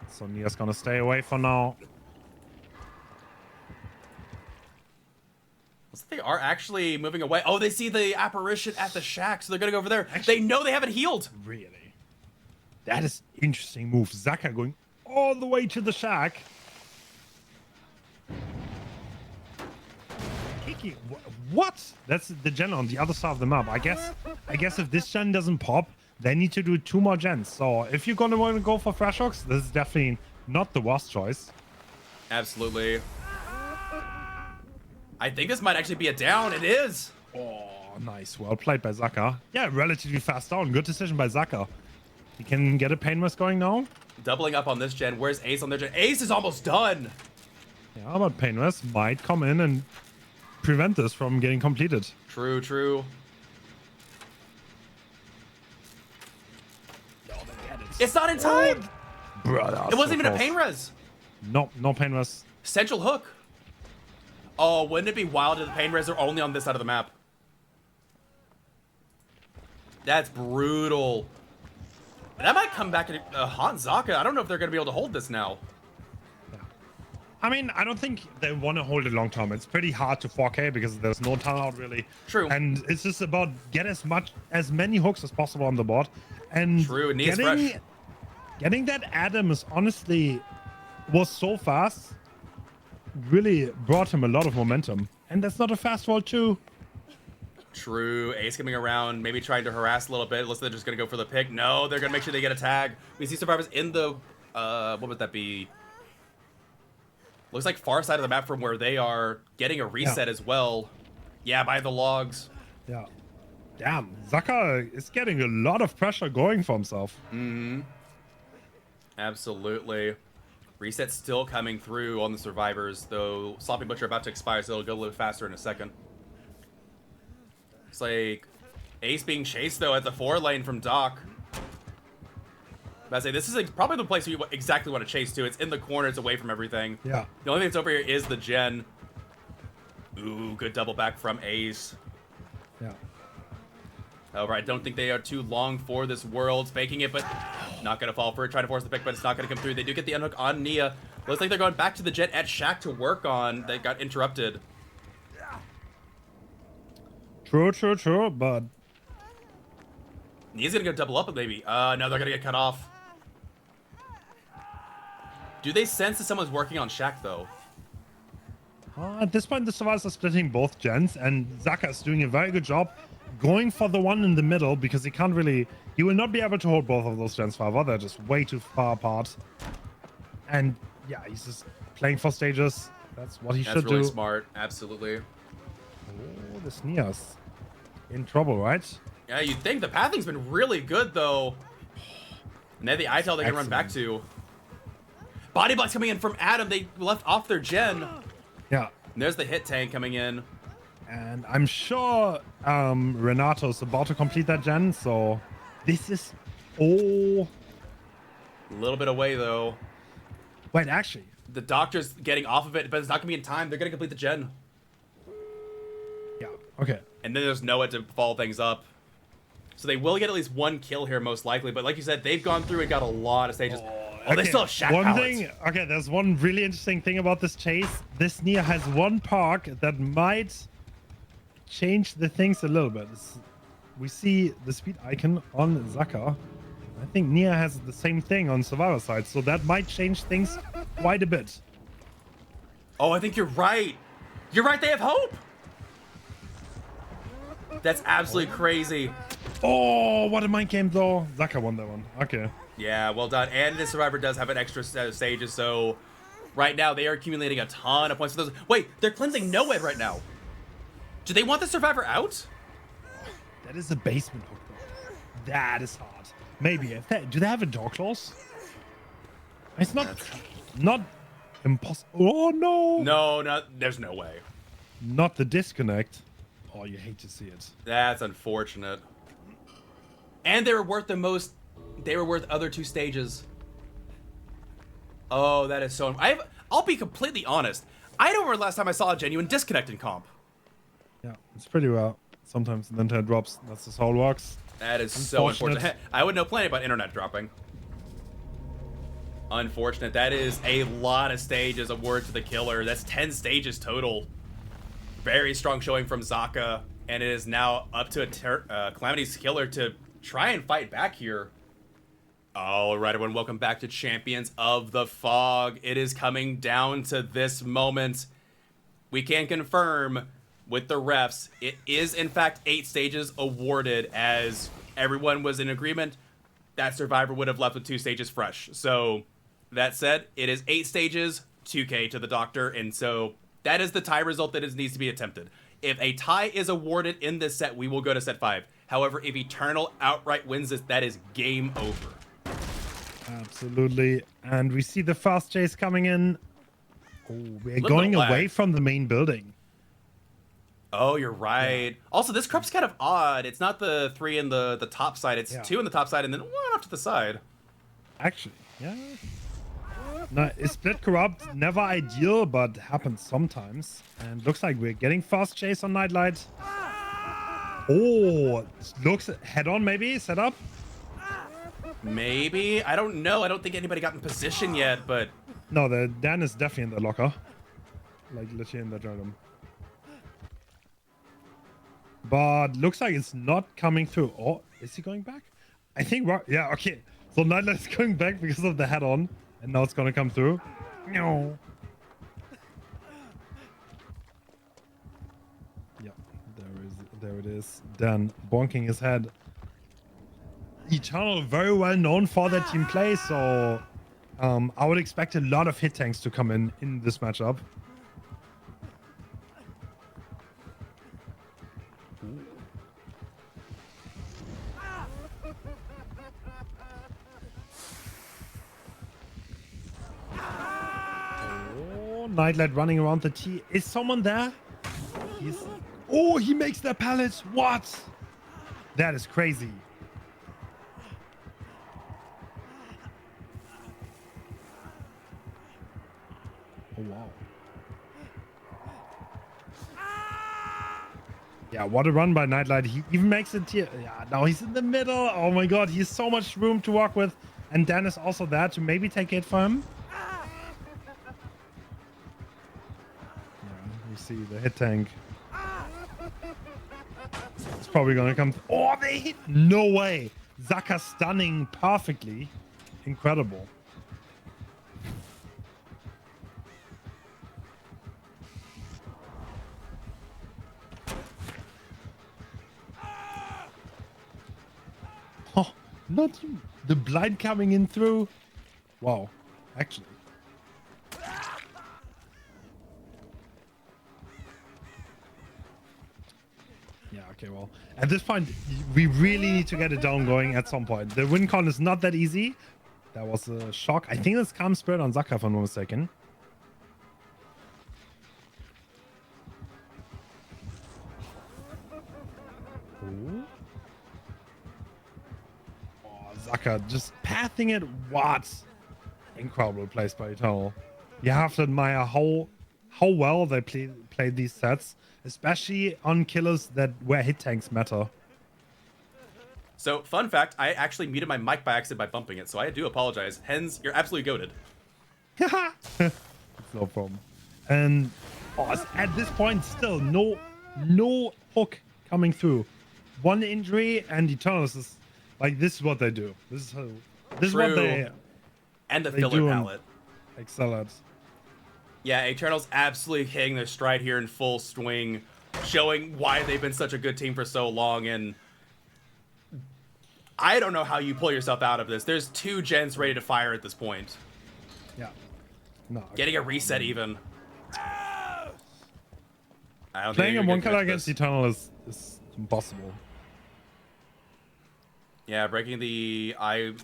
So Nia's going to stay away for now. They are actually moving away. Oh, they see the apparition at the shack, so they're going to go over there. Actually, they know they haven't healed. Really? That is interesting move. Zaka going all the way to the shack. Kiki, what? That's the gen on the other side of the map. I guess if this gen doesn't pop, they need to do 2 more gens. So if you're gonna want to go for fresh hooks, this is definitely not the worst choice. Absolutely. I think this might actually be a down. It is. Oh, nice. Well played by Zaka. Yeah, relatively fast down. Good decision by Zaka. He can get a pain mist going now. Doubling up on this gen. Where's Ace on their gen? Ace is almost done. Yeah, but pain mist might come in and prevent this from getting completed. True, true. It's not in time. Brother, It wasn't so even a close. pain res. No pain res. Central hook. Oh, wouldn't it be wild if the pain res are only on this side of the map? That's brutal. That might come back and haunt Zaka. I don't know if they're going to be able to hold this now. I mean, I don't think they want to hold it long term. It's pretty hard to 4K because there's no timeout really. True. And it's just about get as many hooks as possible on the board. And True, and Nia's fresh. getting that Adam is honestly was so fast. Really brought him a lot of momentum. And that's not a fast roll too. True. Ace coming around, maybe trying to harass a little bit. Looks like they're just going to go for the pick. No, they're going to make sure they get a tag. We see survivors in the, what would that be? Looks like far side of the map from where they are, getting a reset as well. Yeah, by the logs. Yeah. Damn, Zaka is getting a lot of pressure going for himself. Mm-hmm. Absolutely. Reset still coming through on the survivors, though Sloppy Butcher about to expire, so it'll go a little faster in a second. It's like Ace being chased, though, at the 4 lane from Doc. I say this is like probably the place you exactly want to chase to. It's in the corner. It's away from everything. Yeah. The only thing that's over here is the gen. Ooh, good double back from Ace. Yeah. However, I don't think they are too long for this world. Faking it, but not going to fall for it. Trying to force the pick, but it's not going to come through. They do get the unhook on Nia. Looks like they're going back to the jet at Shack to work on. They got interrupted. True, but... Nia's going to go double up, maybe. No, they're going to get cut off. Do they sense that someone's working on Shack, though? At this point, the survivors are splitting both gens, and Zaka is doing a very good job going for the one in the middle because he can't really... He will not be able to hold both of those gens forever. They're just way too far apart. And yeah, he's just playing for stages. That's what he should do. That's really smart. Absolutely. Oh, this Nia's in trouble, right? Yeah, you'd think the pathing's been really good, though. And then the ITEL they can run back to. Body blocks coming in from Adam. They left off their gen. Yeah. And there's the hit tank coming in. And I'm sure Renato's about to complete that gen, so this is... Oh. A little bit away, though. Wait, actually. The doctor's getting off of it, but it's not going to be in time. They're going to complete the gen. Yeah, okay. And then there's Noah to follow things up. So they will get at least one kill here, most likely. But like you said, they've gone through and got a lot of stages. Oh, they still have Shack pallets. Okay, there's one really interesting thing about this chase. This Nia has one park that might change the things a little bit. We see the speed icon on Zaka. I think Nia has the same thing on Survivor side, so that might change things quite a bit. Oh, I think you're right. You're right, they have hope. That's absolutely crazy. Oh, what a mind game, though. Zaka won that one. Okay. Yeah, well done. And the Survivor does have an extra set of stages, so right now they are accumulating a ton of points for those. Wait, they're cleansing NOED right now. Do they want the Survivor out? That is a basement hook, though. That is hard. Maybe. If they, do they have a door close? It's not impossible. Oh, no. No, there's no way. Not the disconnect. Oh, you hate to see it. That's unfortunate. And they were worth the most. They were worth other 2 stages. Oh, that is so. I'll be completely honest. I don't remember the last time I saw a genuine disconnect in comp. Yeah, it's pretty well. Sometimes the internet drops. That's just how it works. That is so unfortunate. I would know plenty about internet dropping. Unfortunate. That is a lot of stages of Word to the Killer. That's 10 stages total. Very strong showing from Zaka, and it is now up to Calamity's Killer to try and fight back here. All right, everyone, welcome back to Champions of the Fog. It is coming down to this moment. We can confirm with the refs, it is in fact 8 stages awarded, as everyone was in agreement that Survivor would have left with 2 stages fresh. So that said, it is 8 stages, 2K to the doctor, and so that is the tie result that needs to be attempted. If a tie is awarded in this set, we will go to set 5. However, if Eternal outright wins this, that is game over. Absolutely. And we see the fast chase coming in. Oh, we're going away from the main building. Oh, you're right. Yeah. Also, this corrupt's kind of odd. It's not the 3 in the top side. It's 2 in the top side and then 1 off to the side. Actually, yeah. No, split corrupt, never ideal, but happens sometimes. And looks like we're getting fast chase on Nightlight. Oh, looks head on maybe, set up. Maybe. I don't know. I don't think anybody got in position yet, but... No, the Dan is definitely in the locker. Like, literally in the dragon. But looks like it's not coming through. Oh, is he going back? I think, yeah, okay. So Nightlight's going back because of the head on. And now it's gonna come through. No. Yeah, there it is. Dan bonking his head. Eternal very well known for their team play, so I would expect a lot of hit tanks to come in this matchup. Oh, Nightlight running around the T. Is someone there? Oh, he makes the pallet. What? That is crazy. Oh, wow. Yeah, what a run by Nightlight. He even makes it here. Yeah, now he's in the middle. Oh my god, he has so much room to walk with. And Dan is also there to maybe take it for him. Yeah, you see the hit tank. It's probably gonna come. Oh, they hit. No way. Zaka stunning perfectly. Incredible. Oh, not the blind coming in through. Wow, actually. Yeah, okay, well, at this point, we really need to get it down going at some point. The win con is not that easy. That was a shock. I think this Calm Spirit on Zaka, if I'm not mistaken. Ooh. Zaka just pathing it. What? Incredible place by Eternal. You have to admire how well they played these sets, especially on killers where hit tanks matter. So, fun fact, I actually muted my mic by accident by bumping it, so I do apologize. Hens, you're absolutely goated. It's no problem. And at this point, still no hook coming through. One injury and Eternal is like, this is what they do. This is what they and the filler palette. Excel at. Yeah, Eternal's absolutely hitting their stride here in full swing, showing why they've been such a good team for so long. And I don't know how you pull yourself out of this. There's 2 gens ready to fire at this point. Yeah. No. Getting a reset even. Playing a 1 color against Eternal is impossible. Yeah, breaking the eye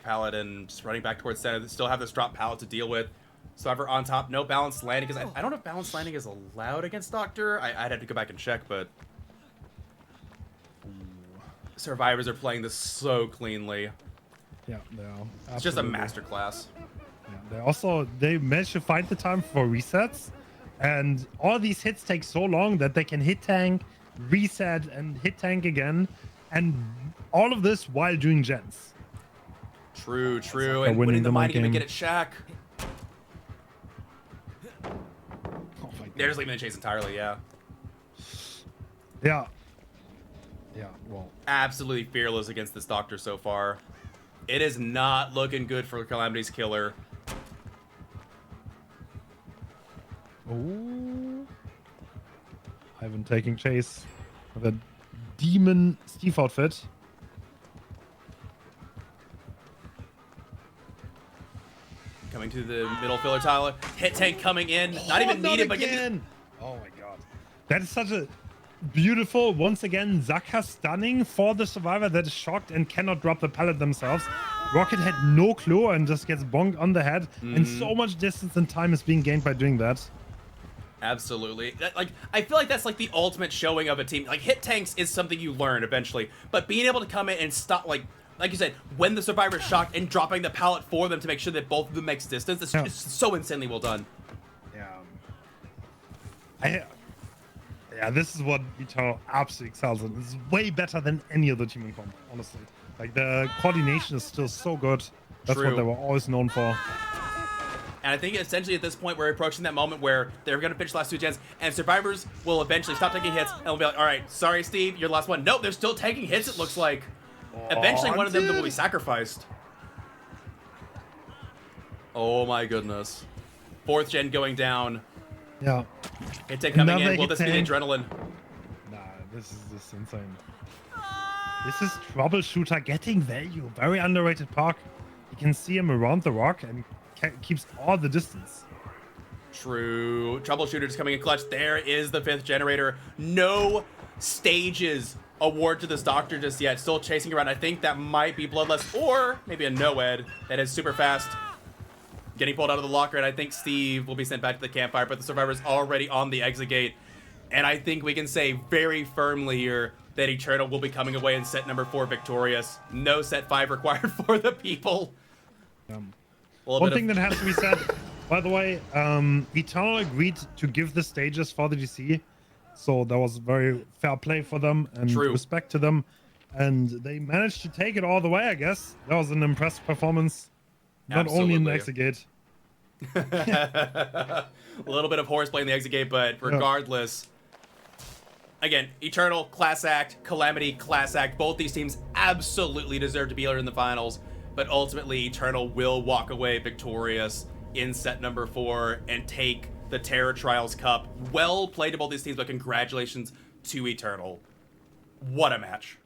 pallet and just running back towards center. They still have this drop pallet to deal with. Survivor on top, no balanced landing, because I don't know if balanced landing is allowed against Doctor. I'd have to go back and check, but Survivors are playing this so cleanly. Yeah, they are. It's just a masterclass. Yeah, they managed to find the time for resets, and all these hits take so long that they can hit tank, reset, and hit tank again, and all of this while doing gens. True. And winning the mining to get it, Shaq. Oh my God. They're just leaving the chase entirely, yeah. Yeah, well. Absolutely fearless against this Doctor so far. It is not looking good for Calamity's killer. Oh. Ivan taking chase with a demon Steve outfit. Coming to the middle filler tile. Hit tank coming in. Not even needed, but getting... Oh my God. That is such a beautiful, once again, Zaka stunning for the Survivor that is shocked and cannot drop the pallet themselves. Rocket had no clue and just gets bonked on the head. And so much distance and time is being gained by doing that. Absolutely. Like, I feel like that's like the ultimate showing of a team. Like, hit tanks is something you learn eventually, but being able to come in and stop, like you said, when the Survivor is shocked and dropping the pallet for them to make sure that both of them makes distance, it's just so insanely well done. Yeah, this is what Eternal absolutely excels in. This is way better than any other team in comp, honestly. Like, the coordination is still so good. That's what they were always known for. And I think essentially at this point we're approaching that moment where they're going to finish the last two gens, and Survivors will eventually stop taking hits, and they'll be like, all right, sorry, Steve, you're the last one. Nope, they're still taking hits, it looks like. Eventually one of them will be sacrificed. Oh my goodness. Fourth gen going down. Yeah. Hit tank coming in. Will this be the adrenaline? Nah, this is just insane. This is Troubleshooter getting value. Very underrated park. You can see him around the rock and keeps all the distance. True. Troubleshooter just coming in clutch. There is the fifth generator. No stages award to this Doctor just yet. Still chasing around. I think that might be Bloodlust or maybe a Noed that is super fast. Getting pulled out of the locker, and I think Steve will be sent back to the campfire, but the Survivor's already on the exit gate. And I think we can say very firmly here that Eternal will be coming away in set number 4 victorious. No set 5 required for the people. One thing that has to be said, by the way, Eternal agreed to give the stages for the GC, so that was very fair play for them and respect to them. And they managed to take it all the way, I guess. That was an impressive performance. Not only in the exit gate. A little bit of horseplay in the exit gate, but regardless, again, Eternal, class act, Calamity, class act. Both these teams absolutely deserve to be here in the finals, but ultimately Eternal will walk away victorious in set number 4 and take the Terror Trials Cup. Well played to both these teams, but congratulations to Eternal. What a match.